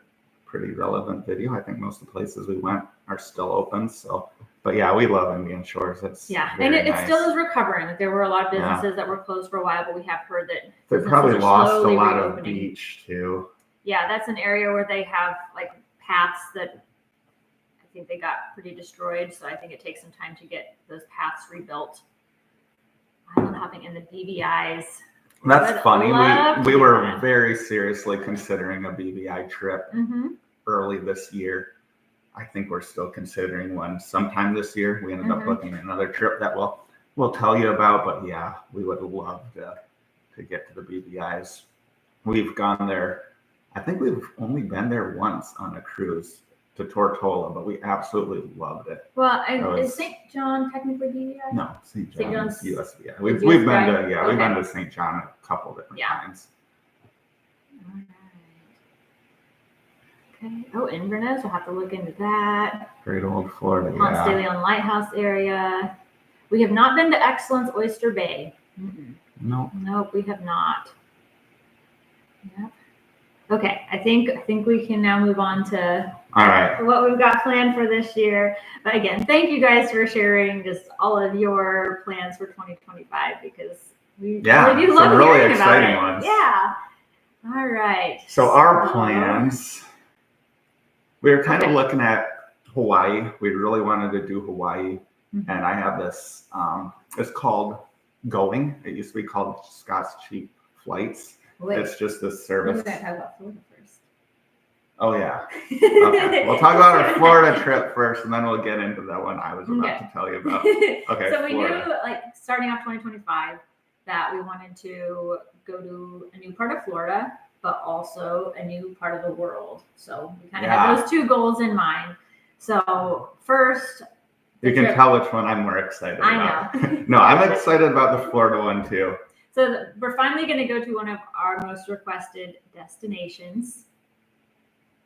pretty relevant video. I think most of the places we went are still open. So, but yeah, we love Indian Shores. It's and it still is recovering. There were a lot of businesses that were closed for a while, but we have heard that they probably lost a lot of beach too. Yeah, that's an area where they have paths that I think they got pretty destroyed, so I think it takes some time to get those paths rebuilt. I love hopping in the BVIs. That's funny. We were very seriously considering a BVI trip early this year. I think we're still considering one sometime this year. We ended up booking another trip that we'll tell you about, but yeah, we would love to get to the BVIs. We've gone there. I think we've only been there once on a cruise to Tortola, but we absolutely loved it. Well, is St. John technically BVI? No, St. John's USVI. We've been to we've been to St. John a couple different times. All right. Okay. Oh, Inverness. We'll have to look into that. Great Old Florida. Ponce de Leon Lighthouse area. We have not been to Excellence Oyster Bay. Nope, we have not. Yep. Okay, I think we can now move on to what we've got planned for this year. But again, thank you guys for sharing just all of your plans for 2025, because we really do love hearing about it. Ones. Yeah. All right. So our plans, we were kind of looking at Hawaii. We really wanted to do Hawaii. Mhm. And I have this, it's called Going. It used to be called Scott's Cheap Flights. Wait, It's just this we're service. going to talk about Florida first. Oh, yeah. Okay. We'll talk about our Florida trip first, and then we'll get into that one I was about to tell you about. Okay, So we Florida. knew, like, starting off 2025, that we wanted to go to a new part of Florida, but also a new part of the world. So we kind of had those two goals in mind. So first, you can tell which one I'm more excited about. I know. No, I'm excited about the Florida one too. So we're finally going to go to one of our most requested destinations.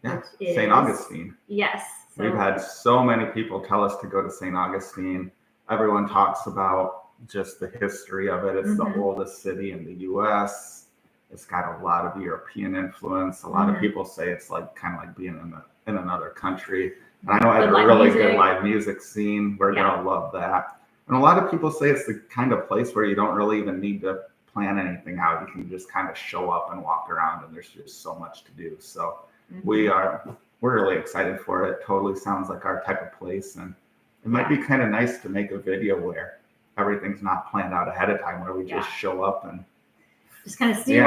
Yeah, St. Augustine. Yes. So we've had so many people tell us to go to St. Augustine. Everyone talks about just the history of it. It's the oldest city in the U.S. It's got a lot of European influence. A lot of people say it's like kind of like being in another country. And I know I have a really good live music scene. We're gonna love that. And a lot of people say it's the kind of place where you don't really even need to plan anything out. You can just kind of show up and walk around, and there's just so much to do. So we're really excited for it. Totally sounds like our type of place, and it might be kind of nice to make a video where everything's not planned out ahead of time, where we just show up and just kind of figure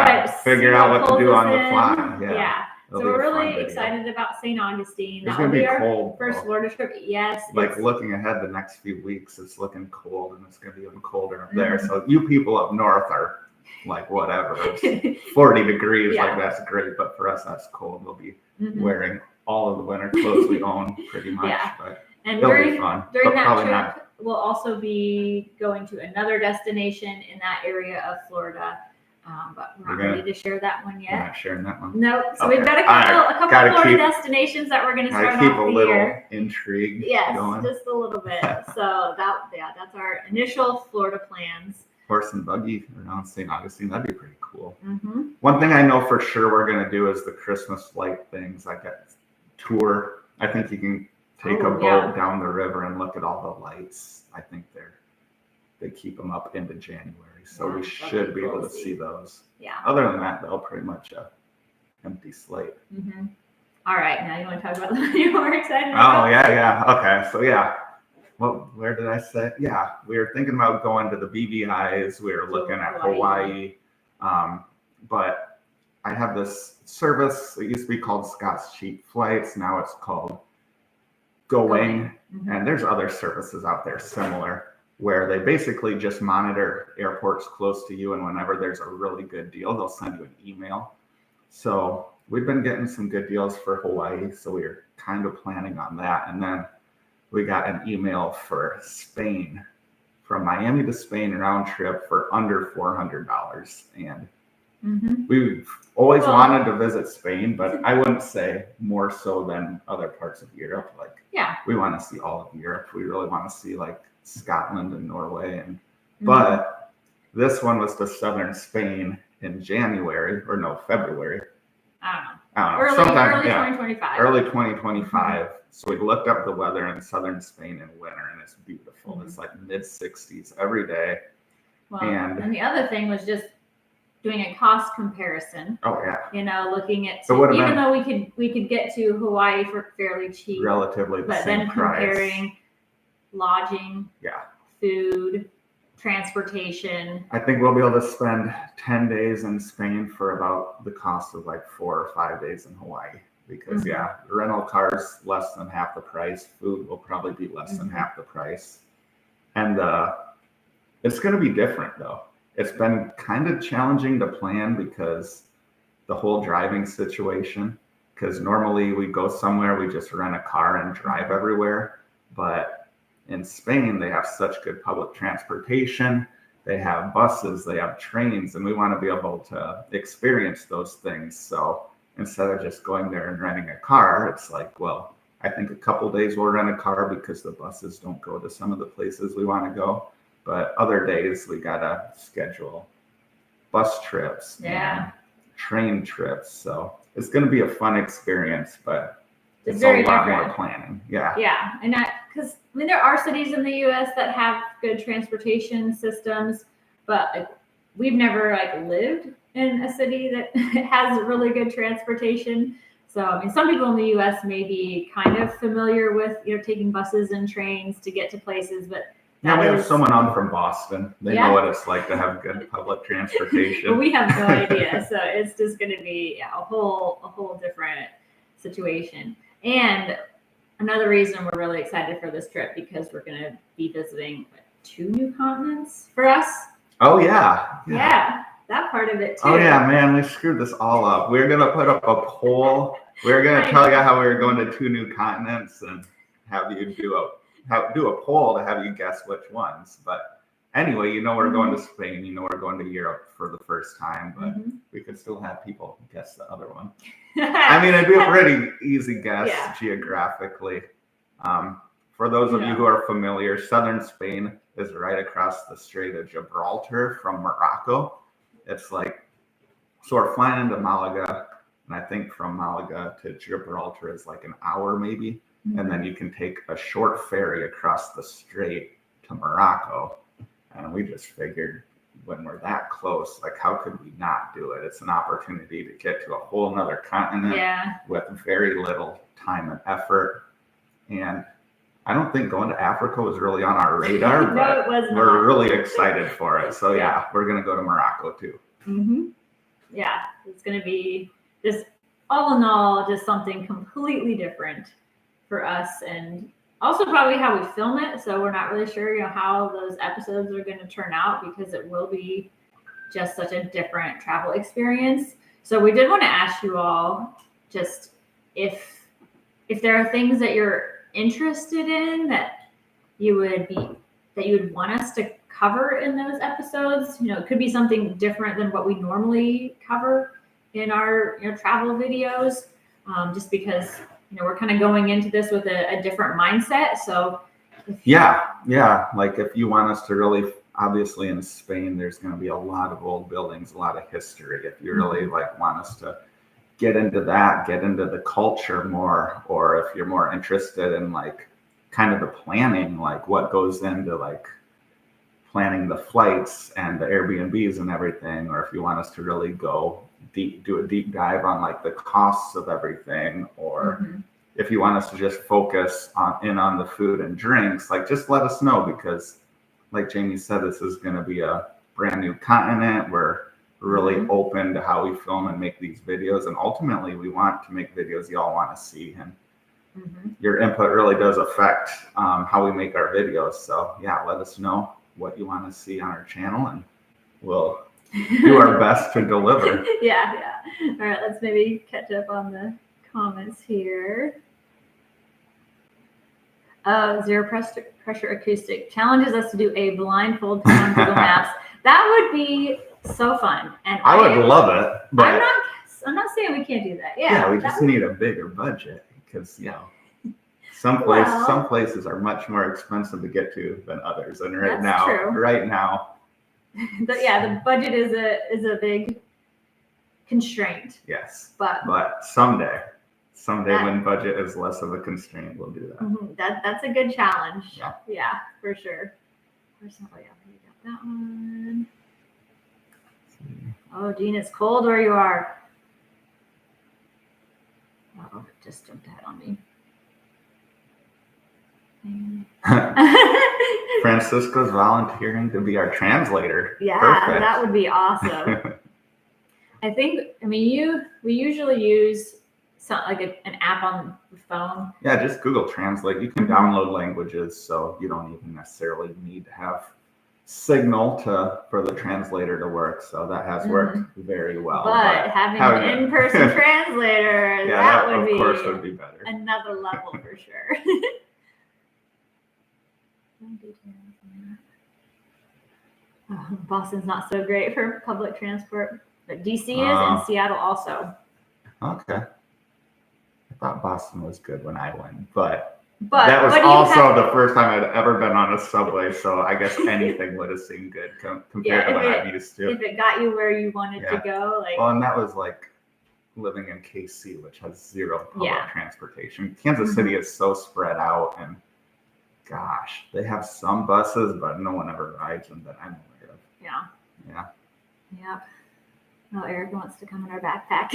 out what to do on the fly. Yeah. So we're really excited about St. Augustine. It's going to be cold. First Florida trip. Yes. Like looking ahead the next few weeks, it's looking cold, and it's going to be even colder up there. So you people up north are like, whatever, it's 40 degrees, like that's great. But for us, that's cold. We'll be wearing all of the winter clothes we own pretty much. But and it'll be fun. During that trip, we'll also be going to another destination in that area of Florida. But we're not ready to share that one yet. We're not sharing that one. Nope. So we've got a couple Florida destinations that we're going to start off the year. Keep a little intrigue going. Just a little bit. So that's our initial Florida plans. Horse and buggy around St. Augustine. That'd be pretty cool. One thing I know for sure we're going to do is the Christmas light things, like a tour. I think you can take a boat down the river and look at all the lights. I think they keep them up into January. So we should be able to see those. Yeah. Other than that, they'll pretty much empty slate. All right. Now you want to talk about what you're more excited about? Oh, yeah. Okay. So, well, where did I say? Yeah. We were thinking about going to the BVIs. We were looking at Hawaii. But I have this service. It used to be called Scott's Cheap Flights. Now it's called Going. And there's other services out there similar, where they basically just monitor airports close to you, and whenever there's a really good deal, they'll send you an email. So we've been getting some good deals for Hawaii, so we were kind of planning on that. And then we got an email for Spain, from Miami to Spain round trip for under $400. And we've always wanted to visit Spain, but I wouldn't say more so than other parts of Europe. Like, we want to see all of Europe. We really want to see like Scotland and Norway, but this one was to southern Spain in February. I don't know. Early 2025. Early 2025. So we looked up the weather in southern Spain in winter, and it's beautiful. It's like mid-60s every day. Well, and the other thing was just doing a cost comparison. Oh yeah. Looking at even though we could get to Hawaii for fairly cheap, relatively the same price. Comparing lodging, food, transportation. I think we'll be able to spend 10 days in Spain for about the cost of like 4 or 5 days in Hawaii, because rental cars less than half the price. Food will probably be less than half the price. And it's going to be different though. It's been kind of challenging to plan because the whole driving situation, because normally we go somewhere, we just rent a car and drive everywhere. But in Spain, they have such good public transportation. They have buses, they have trains, and we want to be able to experience those things. So instead of just going there and renting a car, it's like, well, I think a couple days we'll rent a car because the buses don't go to some of the places we want to go. But other days we got to schedule bus trips and train trips. So it's going to be a fun experience, but it's a lot more planning. Yeah. And because there are cities in the U.S. that have good transportation systems, but we've never lived in a city that has really good transportation. So, I mean, some people in the U.S. may be kind of familiar with, taking buses and trains to get to places, but yeah, we have someone on from Boston. They know Yeah. what it's like to have good public transportation. But we have no idea, so it's just going to be a whole different situation. And another reason we're really excited for this trip because we're going to be visiting 2 new continents for us. Oh yeah. Yeah, that part of it too. Oh yeah, man, we screwed this all up. We're gonna put up a poll. We're gonna tell you how we were going to 2 new continents and have you do a poll to have you guess which ones. But anyway, we're going to Spain. We're going to Europe for the first time, but we could still have people guess the other one. I mean, it'd be a pretty easy guess geographically. For those of you who are familiar, southern Spain is right across the Strait of Gibraltar from Morocco. It's like, so we're flying into Malaga, and I think from Malaga to Gibraltar is like an hour maybe. And then you can take a short ferry across the strait to Morocco. And we just figured when we're that close, like how could we not do it? It's an opportunity to get to a whole nother continent with very little time and effort. And I don't think going to Africa was really on our radar, No, but it was not. We're really excited for it. So yeah, we're going to go to Morocco too. Yeah, it's going to be just all in all, just something completely different for us, and also probably how we film it. So we're not really sure, how those episodes are going to turn out because it will be just such a different travel experience. So we did want to ask you all just if there are things that you're interested in that you would want us to cover in those episodes. It could be something different than what we normally cover in our travel videos, just because we're kind of going into this with a different mindset. So like if you want us to really, obviously in Spain there's going to be a lot of old buildings, a lot of history. If you really want us to get into the culture more, or if you're more interested in kind of the planning, what goes into planning the flights and the Airbnbs and everything, or if you want us to really do a deep dive on the costs of everything, or if you want us to just focus on the food and drinks, just let us know, because like Jamie said, this is going to be a brand new continent. We're really open to how we film and make these videos, and ultimately we want to make videos y'all want to see, and your input really does affect how we make our videos. So yeah, let us know what you want to see on our channel, and we'll do our best to deliver. Yeah. All right, let's maybe catch up on the comments here. Zero pressure acoustic challenges us to do a blindfold tour on Google Maps. That would be so fun, and I would love it. But I'm not saying we can't do that. Yeah, we just need a bigger budget, because some places are much more expensive to get to than others, and right now, the budget is a big constraint. Yes, but someday when budget is less of a constraint, we'll do that. That's a good challenge. Yeah, for sure. We got that one. Oh, Gene, it's cold where you are. Oh, it just jumped ahead on me. Francisco's volunteering to be our translator. Yeah, perfect. That would be awesome. We usually use an app on the phone. Yeah, just Google Translate. You can download languages, so you don't even necessarily need to have signal for the translator to work. So that has worked very well. But having an in-person translator, that would of course would be better. Another level for sure. Boston's not so great for public transport, but DC is, and Seattle also. Okay. I thought Boston was good when I went, but that was also the first time I'd ever been on a subway, so I guess anything would have seemed good compared to what I'm used to. If it got you where you wanted to go. Well, and that was living in KC, which has zero public transportation. Kansas City is so spread out, and gosh, they have some buses, but no one ever rides them that I'm aware of. Yeah. Yep. Oh, Eric wants to come in our backpack.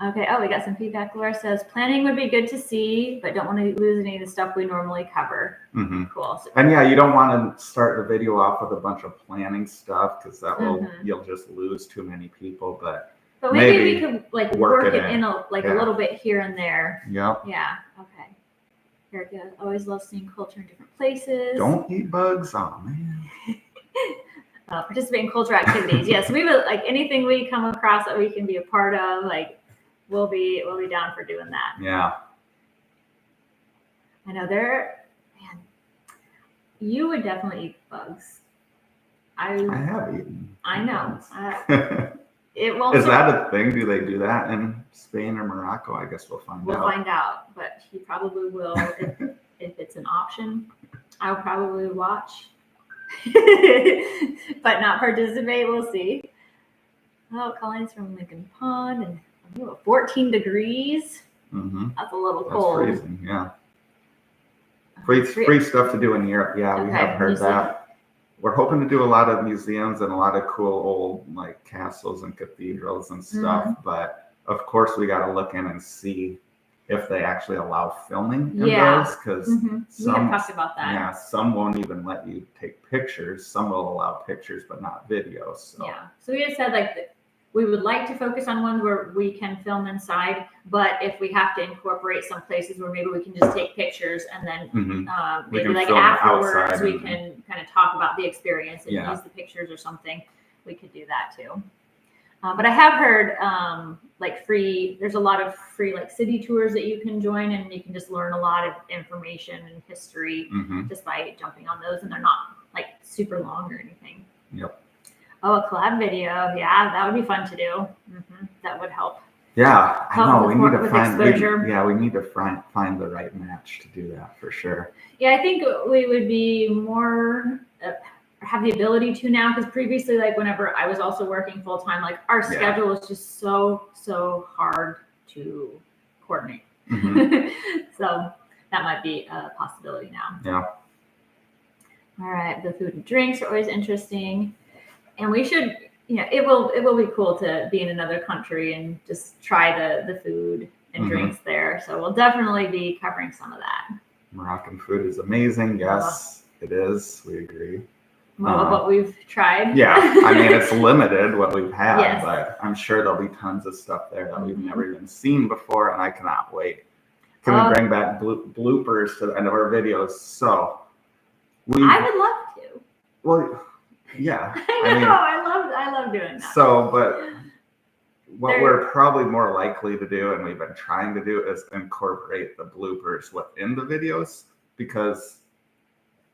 Okay. Oh, we got some feedback. Laura says planning would be good to see, but don't want to lose any of the stuff we normally cover. Mm-hmm. Cool. So, and yeah, you don't want to start the video off with a bunch of planning stuff because that will Mhm. you'll just lose too many people. But maybe we could like work it in a Yeah. little bit here and there. Yep. Yeah. Okay. Very good. Always love seeing culture in different places. Don't eat bugs. Oh man. Participate in cultural activities. Yes, we would like anything we come across that we can be a part of. Like, we'll be down for doing that. Yeah. I know man. You would definitely eat bugs. I have eaten. I know. bugs. It will. Is that a thing? Do they do that in Spain or Morocco? I guess we'll find out. We'll find out, but he probably will if it's an option. I'll probably watch. But not participate. We'll see. Oh, Colleen's from Lincoln Pond and 14 degrees. Mm-hmm. That's a little That's cold. freezing, yeah. Free stuff to do in Europe. Yeah, we have heard that. We're hoping to do a lot of museums and a lot of cool old like castles and cathedrals and stuff. But of course, we got to look in and see if they actually allow filming in those, because we have talked about that. Yeah, some won't even let you take pictures. Some will allow pictures, but not videos. So. Yeah. So we had said like we would like to focus on ones where we can film inside, but if we have to incorporate some places where maybe we can just take pictures and then maybe like afterwards we can kind of talk about the experience and use the pictures or something. We could do that too. But I have heard like there's a lot of free like city tours that you can join, and you can just learn a lot of information and history just by jumping on those, and they're not like super long or anything. Yep. Oh, a collab video. Yeah, that would be fun to do. That would help. Yeah, I know. We need to find exposure. We need to find the right match to do that for sure. Yeah, I think we would be more have the ability to now, because previously, like whenever I was also working full time, like our schedule was just so hard to coordinate. So that might be a possibility now. Yeah. All right, the food and drinks are always interesting, and we should, it will be cool to be in another country and just try the food and drinks there. So we'll definitely be covering some of that. Moroccan food is amazing. Yes, it is. We agree. What we've tried. Yeah, I mean, it's limited what we've had, but I'm sure there'll be tons of stuff there that we've never even seen before, and I cannot wait. Can we bring back bloopers to the end of our videos? So I would love to. Well, yeah. I love doing that. So, but what we're probably more likely to do, and we've been trying to do, is incorporate the bloopers within the videos, because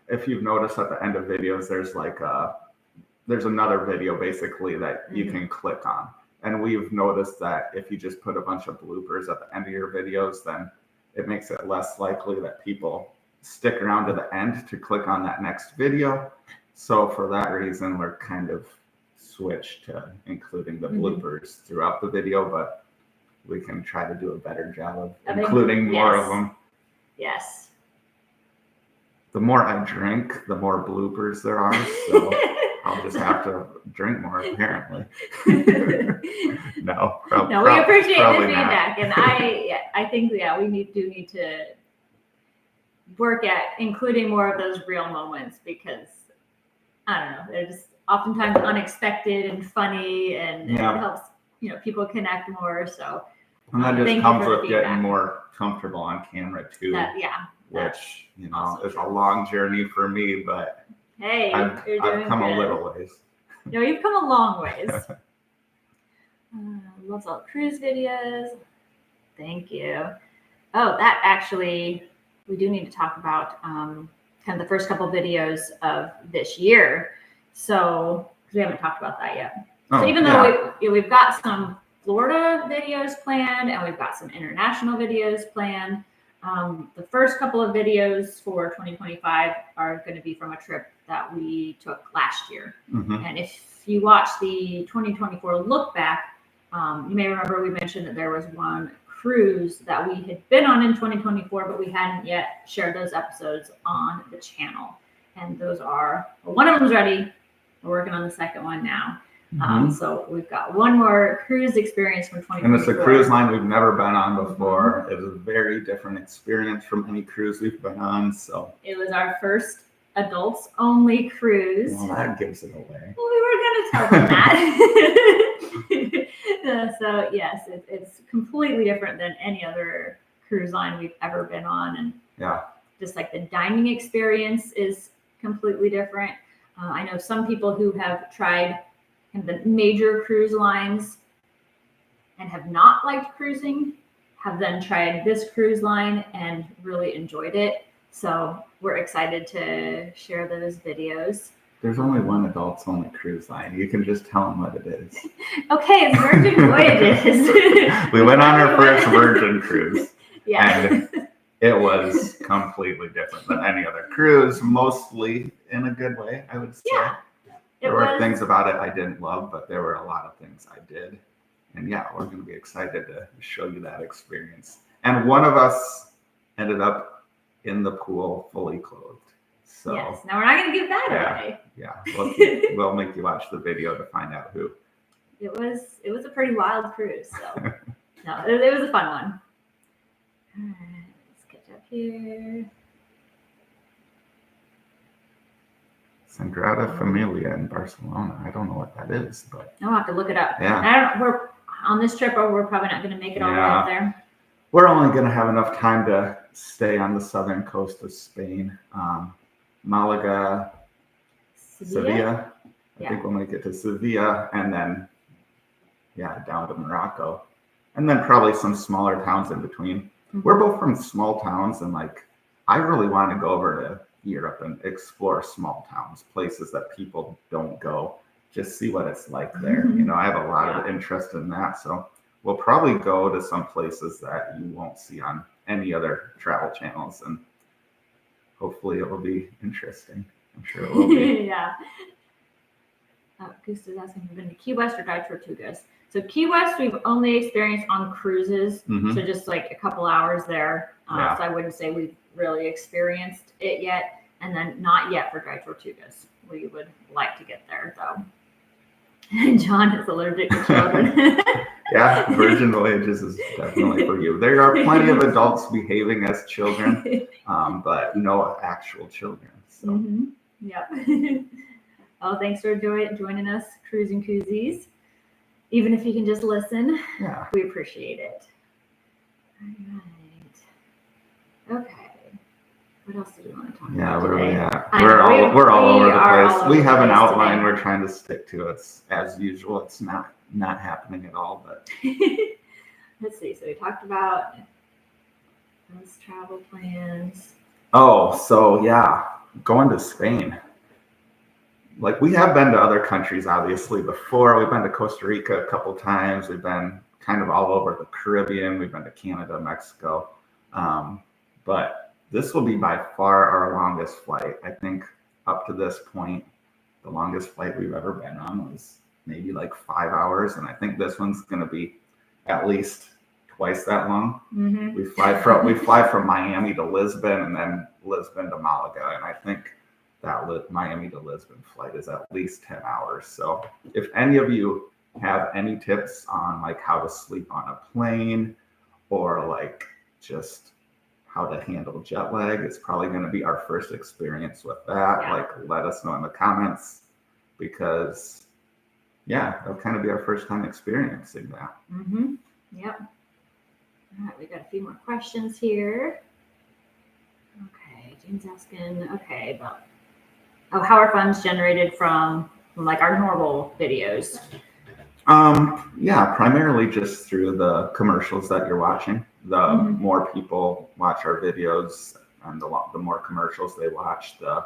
if you've noticed at the end of videos, there's another video basically that you can click on. And we've noticed that if you just put a bunch of bloopers at the end of your videos, then it makes it less likely that people stick around to the end to click on that next video. So for that reason, we're kind of switched to including the bloopers throughout the video, but we can try to do a better job of including more of them. Yes. The more I drink, the more bloopers there are. So I'll just have to drink more, apparently. No, we appreciate the feedback, and I think we need to work at including more of those real moments, because I don't know, they're just oftentimes unexpected and funny, and it helps people connect more. So and that just comes with getting more comfortable on camera too. Which is a long journey for me, but hey, I've come a little ways. You've come a long ways. Loves all cruise videos. Thank you. Oh, that actually, we do need to talk about kind of the first couple videos of this year. So, because we haven't talked about that yet. So even though we've got some Florida videos planned and we've got some international videos planned, the first couple of videos for 2025 are going to be from a trip that we took last year. And if you watch the 2024 look back, you may remember we mentioned that there was one cruise that we had been on in 2024, but we hadn't yet shared those episodes on the channel. And those are, one of them's ready. We're working on the second one now. So we've got one more cruise experience from 2024. And it's a cruise line we've never been on before. It was a very different experience from any cruise we've been on. So it was our first adults only cruise. Well, that gives it away. Well, we were going to tell them that. So yes, it's completely different than any other cruise line we've ever been on. And just like the dining experience is completely different. I know some people who have tried kind of the major cruise lines and have not liked cruising, have then tried this cruise line and really enjoyed it. So we're excited to share those videos. There's only one adults only cruise line. You can just tell them what it is. Okay, it's Virgin Voyages. We went on our first Virgin cruise. Yeah. And it was completely different than any other cruise, mostly in a good way, I would say. Yeah. There were things about it I didn't love, but there were a lot of things I did. And yeah, we're going to be excited to show you that experience. And one of us ended up in the pool fully clothed. So yes, now we're not going to give that away. Yeah, we'll make you watch the video to find out who. It was a pretty wild cruise. So no, it was a fun one. All right, let's catch up here. Sagrada Familia in Barcelona. I don't know what that is, but I'll have to look it up. Yeah. We're on this trip, or we're probably not going to make it all the way up there. We're only going to have enough time to stay on the southern coast of Spain. Malaga, Sevilla. I think we'll make it to Sevilla, and then down to Morocco, and then probably some smaller towns in between. We're both from small towns, and I really want to go over to Europe and explore small towns, places that people don't go, just see what it's like there. I have a lot of interest in that, so we'll probably go to some places that you won't see on any other travel channels, and hopefully it will be interesting. I'm sure it will be. Yeah. Goose is asking if you've been to Key West or Dry Tortugas. So Key West, we've only experienced on cruises, so just like a couple hours there. So I wouldn't say we've really experienced it yet, and then not yet for Dry Tortugas. We would like to get there though. John is allergic to children. Yeah, Virgin Voyages is definitely for you. There are plenty of adults behaving as children, but no actual children. So. Yep. Oh, thanks for joining us, Cruising Koozies. Even if you can just listen, we appreciate it. All right. Okay. What else do we want to talk about? Yeah, where are we at? We're We're all over the place. Over we the have an place outline. today. We're trying to stick to it as usual. It's not happening at all, but let's see. So we talked about those travel plans. Oh, so going to Spain. We have been to other countries, obviously, before. We've been to Costa Rica a couple times. We've been kind of all over the Caribbean. We've been to Canada, Mexico. But this will be by far our longest flight. I think up to this point, the longest flight we've ever been on was maybe 5 hours. And I think this one's going to be at least twice that long. We fly from Miami to Lisbon, and then Lisbon to Malaga. And I think that Miami to Lisbon flight is at least 10 hours. So if any of you have any tips on how to sleep on a plane, or just how to handle jet lag, it's probably going to be our first experience with that. Let us know in the comments, because it'll kind of be our first time experiencing that. Yep. All right, we got a few more questions here. Okay, Jane's asking, about how are funds generated from our normal videos? Primarily just through the commercials that you're watching. The more people watch our videos, and the more commercials they watch, the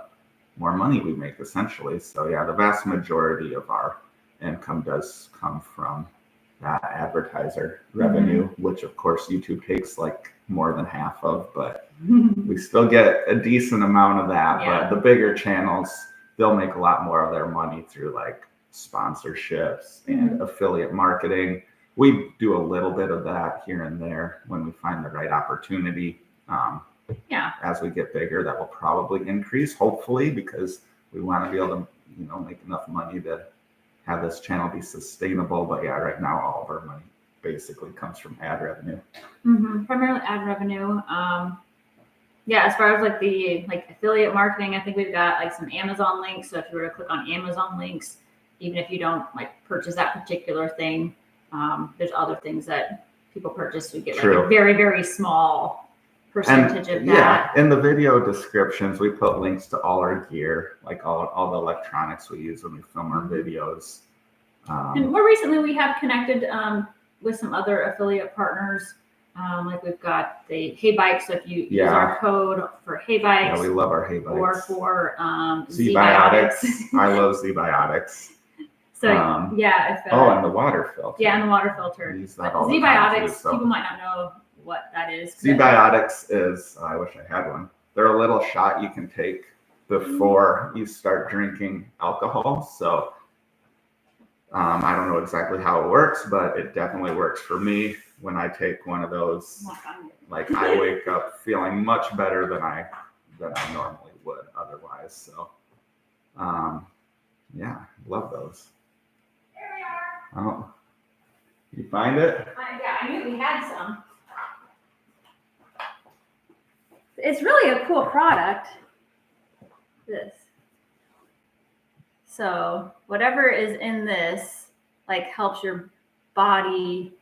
more money we make, essentially. So the vast majority of our income does come from that advertiser revenue, which of course YouTube takes more than half of, but we still get a decent amount of that. But the bigger channels, they'll make a lot more of their money through sponsorships and affiliate marketing. We do a little bit of that here and there when we find the right opportunity. As we get bigger, that will probably increase, hopefully, because we want to be able to make enough money to have this channel be sustainable. But yeah, right now all of our money basically comes from ad revenue. Primarily ad revenue. Yeah, as far as like the affiliate marketing, I think we've got like some Amazon links. So if you were to click on Amazon links, even if you don't like purchase that particular thing, there's other things that people purchase. We get like a very, very small percentage of that. Yeah, in the video descriptions, we put links to all our gear, like all the electronics we use when we film our videos. And more recently, we have connected with some other affiliate partners. Like we've got the Hey Bikes. So if you use our code for Hey Bikes, yeah, we love our Hey Bikes. Or for Z-Biotics. I love Z-Biotics. So and the water filter. Yeah, and the water filter. We use that all the time Z-Biotics, too, so. people might not know what that is. Z-Biotics is, I wish I had one. They're a little shot you can take before you start drinking alcohol. So I don't know exactly how it works, but it definitely works for me. When I take one of those, like I wake up feeling much better than I normally would otherwise. So yeah, love those. Here we are. Oh, you find it? Yeah, I knew we had some. It's really a cool product. This. So whatever is in this, like, helps your body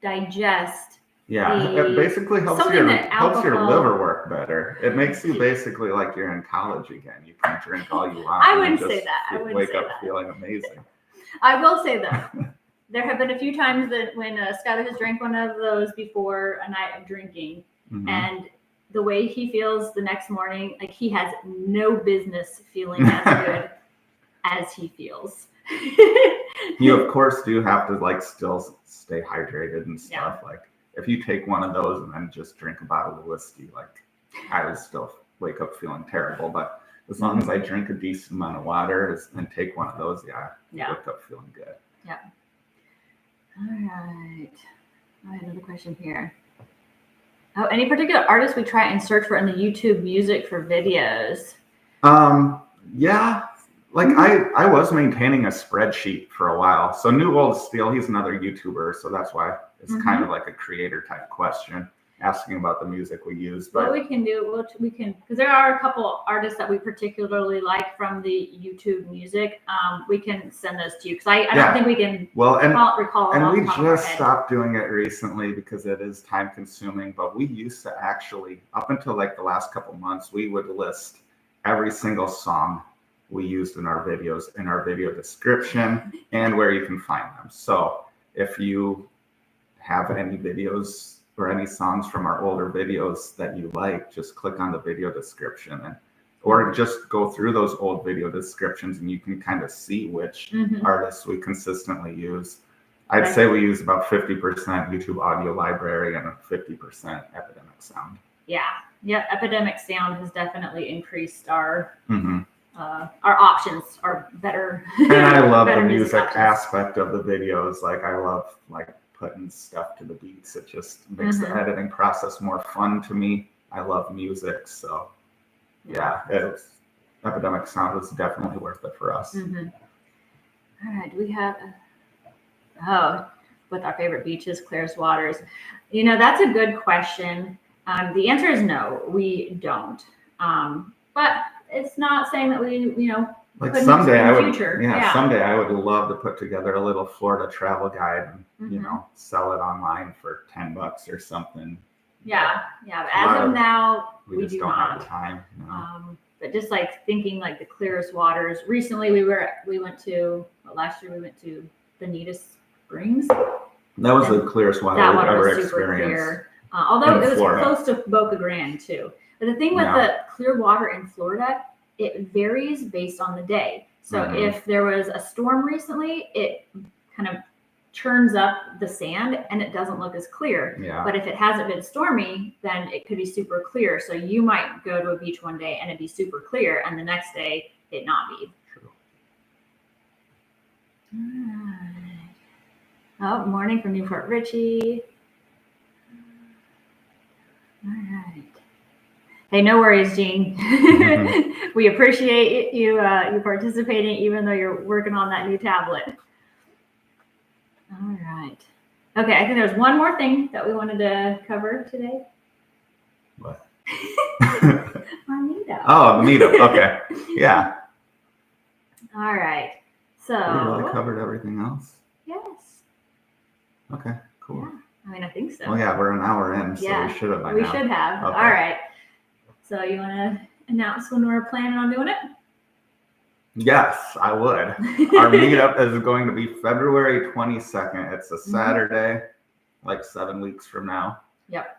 digest. Yeah, it basically helps your liver work better. It makes you basically like you're in college again. You can drink all you want. I wouldn't say that. I wouldn't wake say up that. feeling amazing. I will say that there have been a few times that when Skylar has drank one of those before a night of drinking, and the way he feels the next morning, like he has no business feeling as good as he feels. You of course do have to like still stay hydrated and stuff. Like if you take one of those and then just drink a bottle of whiskey, like I would still wake up feeling terrible. But as long as I drink a decent amount of water and take one of those, I wake up feeling good. Yeah. All right. I have another question here. Oh, any particular artists we try and search for in the YouTube music for videos? Yeah. Like I was maintaining a spreadsheet for a while. So New Old Steel, he's another YouTuber, so that's why it's kind of like a creator type question, asking about the music we use. But what we can do, because there are a couple artists that we particularly like from the YouTube music. We can send those to you because I don't think we can recall. And we just stopped doing it recently because it is time consuming. But we used to actually, up until like the last couple months, we would list every single song we used in our videos in our video description and where you can find them. So if you have any videos or any songs from our older videos that you like, just click on the video description or just go through those old video descriptions and you can kind of see which artists we consistently use. I'd say we use about 50% YouTube audio library and 50% Epidemic Sound. Yeah, Epidemic Sound has definitely increased our options are better. And I love the music aspect of the videos. Like I love like putting stuff to the beats. It just makes the editing process more fun to me. I love music, so Epidemic Sound is definitely worth it for us. All right, do we have with our favorite beaches, clearest waters? You know, that's a good question. The answer is no, we don't. But it's not saying that we, like someday I would, someday I would love to put together a little Florida travel guide and, sell it online for $10 or something. Yeah. But as of now, we just don't have the time. But just like thinking like the clearest waters. Recently, last year we went to Bonita Springs. That was the clearest water we've ever experienced. Clear. Although it was close to Boca Grande too. But the thing with the clear water in Florida, it varies based on the day. So if there was a storm recently, it kind of churns up the sand and it doesn't look as clear. Yeah. But if it hasn't been stormy, then it could be super clear. So you might go to a beach one day and it'd be super clear, and the next day it not be. True. All right. Oh, morning from Newport Richie. All right. Hey, no worries, Jean. Mhm. We appreciate you participating, even though you're working on that new tablet. All right. Okay, I think there's one more thing that we wanted to cover today. What? Our meetup. Oh, the meetup. Okay. Yeah. All right. So. We really covered everything else. Yes. Okay. Cool. Yeah. I mean, I think so. Well, yeah, we're an hour in, so Yeah, we should have by we now. should have. Okay. All right. So you want to announce when we're planning on doing it? Yes, I would. Our meetup is going to be February 22nd. It's a Saturday, like 7 weeks from now. Yep.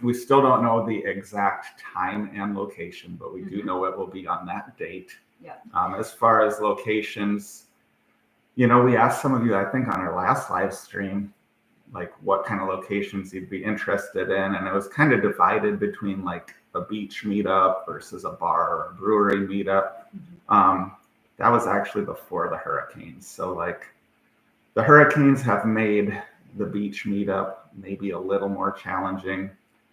We still don't know the exact time and location, but we do know it will be on that date. Yep. As far as locations, we asked some of you, I think, on our last live stream, like what kind of locations you'd be interested in, and it was kind of divided between like a beach meetup versus a bar or a brewery meetup. That was actually before the hurricanes, so like the hurricanes have made the beach meetup maybe a little more challenging.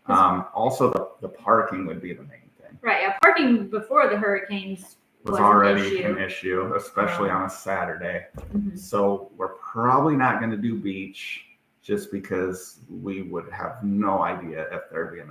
Also the parking would be the main thing. Right. Yeah. Parking before the hurricanes was already an issue, especially on a Saturday. So we're probably not going to do beach, just because we would have no idea if there'd be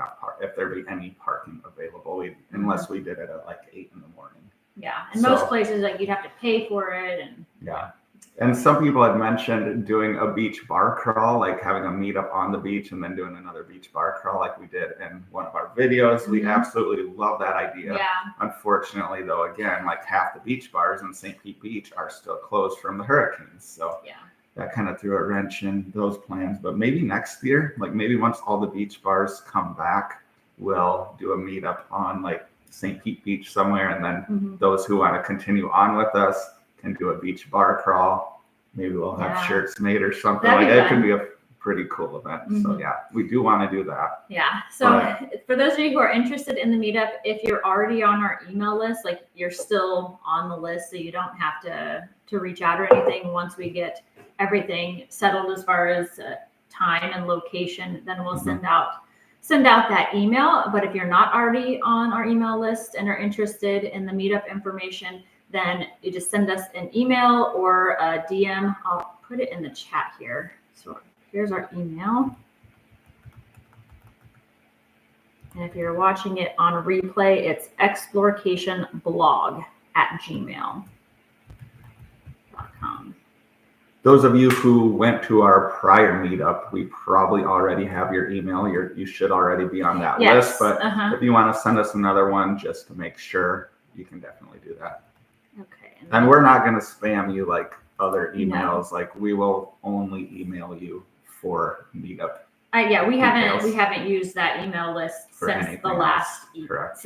any parking available, unless we did it at like 8 in the morning. Yeah, and most places like you'd have to pay for it, and yeah. And some people had mentioned doing a beach bar crawl, like having a meetup on the beach and then doing another beach bar crawl like we did in one of our videos. We absolutely love that idea. Yeah. Unfortunately, though, again, like half the beach bars in St. Pete Beach are still closed from the hurricanes. So yeah, that kind of threw a wrench in those plans. But maybe next year, like maybe once all the beach bars come back, we'll do a meetup on like St. Pete Beach somewhere. And then those who want to continue on with us can do a beach bar crawl. Maybe we'll have shirts made or something. Like it could be a pretty cool event. So yeah, we do want to do that. Yeah. So for those of you who are interested in the meetup, if you're already on our email list, like you're still on the list, so you don't have to reach out or anything. Once we get everything settled as far as time and location, then we'll send out that email. But if you're not already on our email list and are interested in the meetup information, then you just send us an email or a DM. I'll put it in the chat here. So here's our email. And if you're watching it on replay, it's explorationblog@gmail.com. Those of you who went to our prior meetup, we probably already have your email. You should already be on that list. But if you want to send us another one just to make sure, you can definitely do that. Okay. And we're not going to spam you like other emails. No. Like we will only email you for meetup. We haven't used that email list since the last meetup.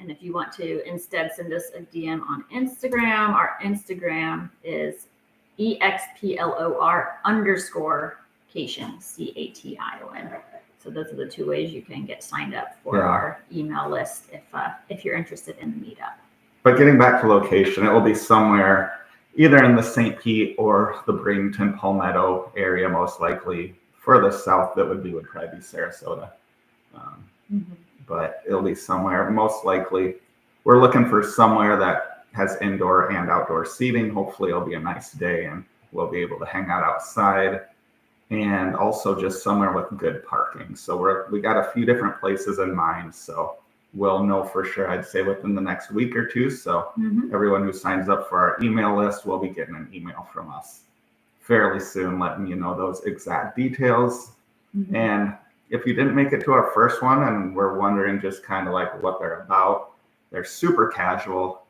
And if you want to instead send us a DM on Instagram, our Instagram is EXPLOR_Cation, CATION. So those are the two ways you can get signed up for our email list if you're interested in the meetup. But getting back to location, it will be somewhere either in the St. Pete or the Bradenton Palmetto area, most likely. Further south, that would probably be Sarasota. But it'll be somewhere, most likely. We're looking for somewhere that has indoor and outdoor seating. Hopefully it'll be a nice day and we'll be able to hang out outside. And also just somewhere with good parking. So we got a few different places in mind. So we'll know for sure, I'd say within the next week or two. So everyone who signs up for our email list will be getting an email from us fairly soon, letting you know those exact details. And if you didn't make it to our first one and we're wondering just kind of like what they're about, they're super casual.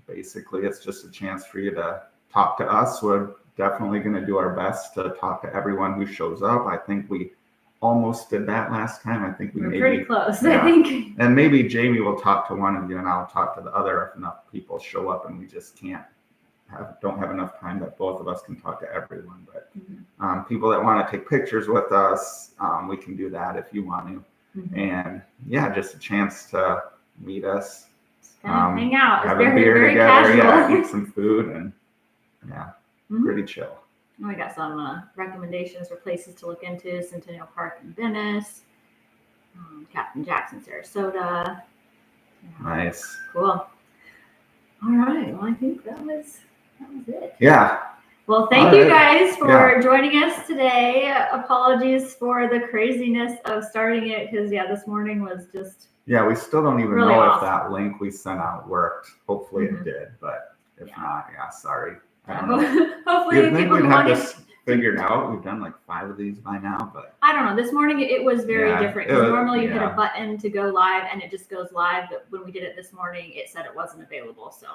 Basically, it's just a chance for you to talk to us. We're definitely going to do our best to talk to everyone who shows up. I think we almost did that last time. I think we're pretty close, I think. And maybe Jamie will talk to one of you and I'll talk to the other if enough people show up and we just don't have enough time that both of us can talk to everyone. But people that want to take pictures with us, we can do that if you want to. And just a chance to meet us, hang out, have a beer very together, casual. eat some food, and pretty chill. We got some recommendations for places to look into: Centennial Park in Venice, Captain Jackson, Sarasota. Yeah. Nice. Cool. All right. Well, I think that was it. Yeah. Well, thank you guys for joining us today. Apologies for the craziness of starting it because, this morning was just. Yeah, we still don't even really know awesome. If that link we sent out worked. Hopefully it did, but if not, sorry. I don't know. Hopefully You'd think people we'd have wanted this figured out. We've done like 5 of these by now, but I don't know. This morning it was very different because normally you hit a button to go live and it just goes live. But when we did it this morning, it said it wasn't available. So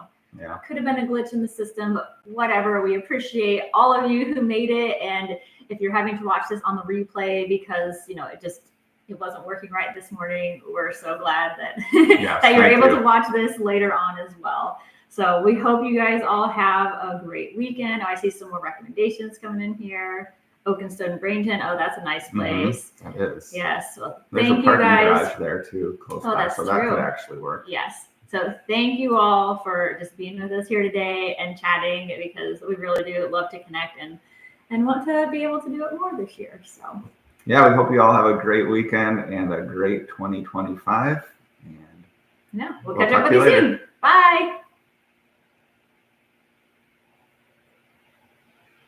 could have been a glitch in the system, but whatever. We appreciate all of you who made it. And if you're having to watch this on the replay because it wasn't working right this morning, we're so glad that that you're able to watch this later on as well. So we hope you guys all have a great weekend. I see some more recommendations coming in here. Oakenstone Brainton. Oh, that's a nice place. That is. Yes. Well, there's thank a parking you guys. garage there too, close by. So that could actually work. Yes. So thank you all for just being with us here today and chatting because we really do love to connect and want to be able to do it more this year. So yeah, we hope you all have a great weekend and a great 2025. And we'll catch up with you soon. Bye.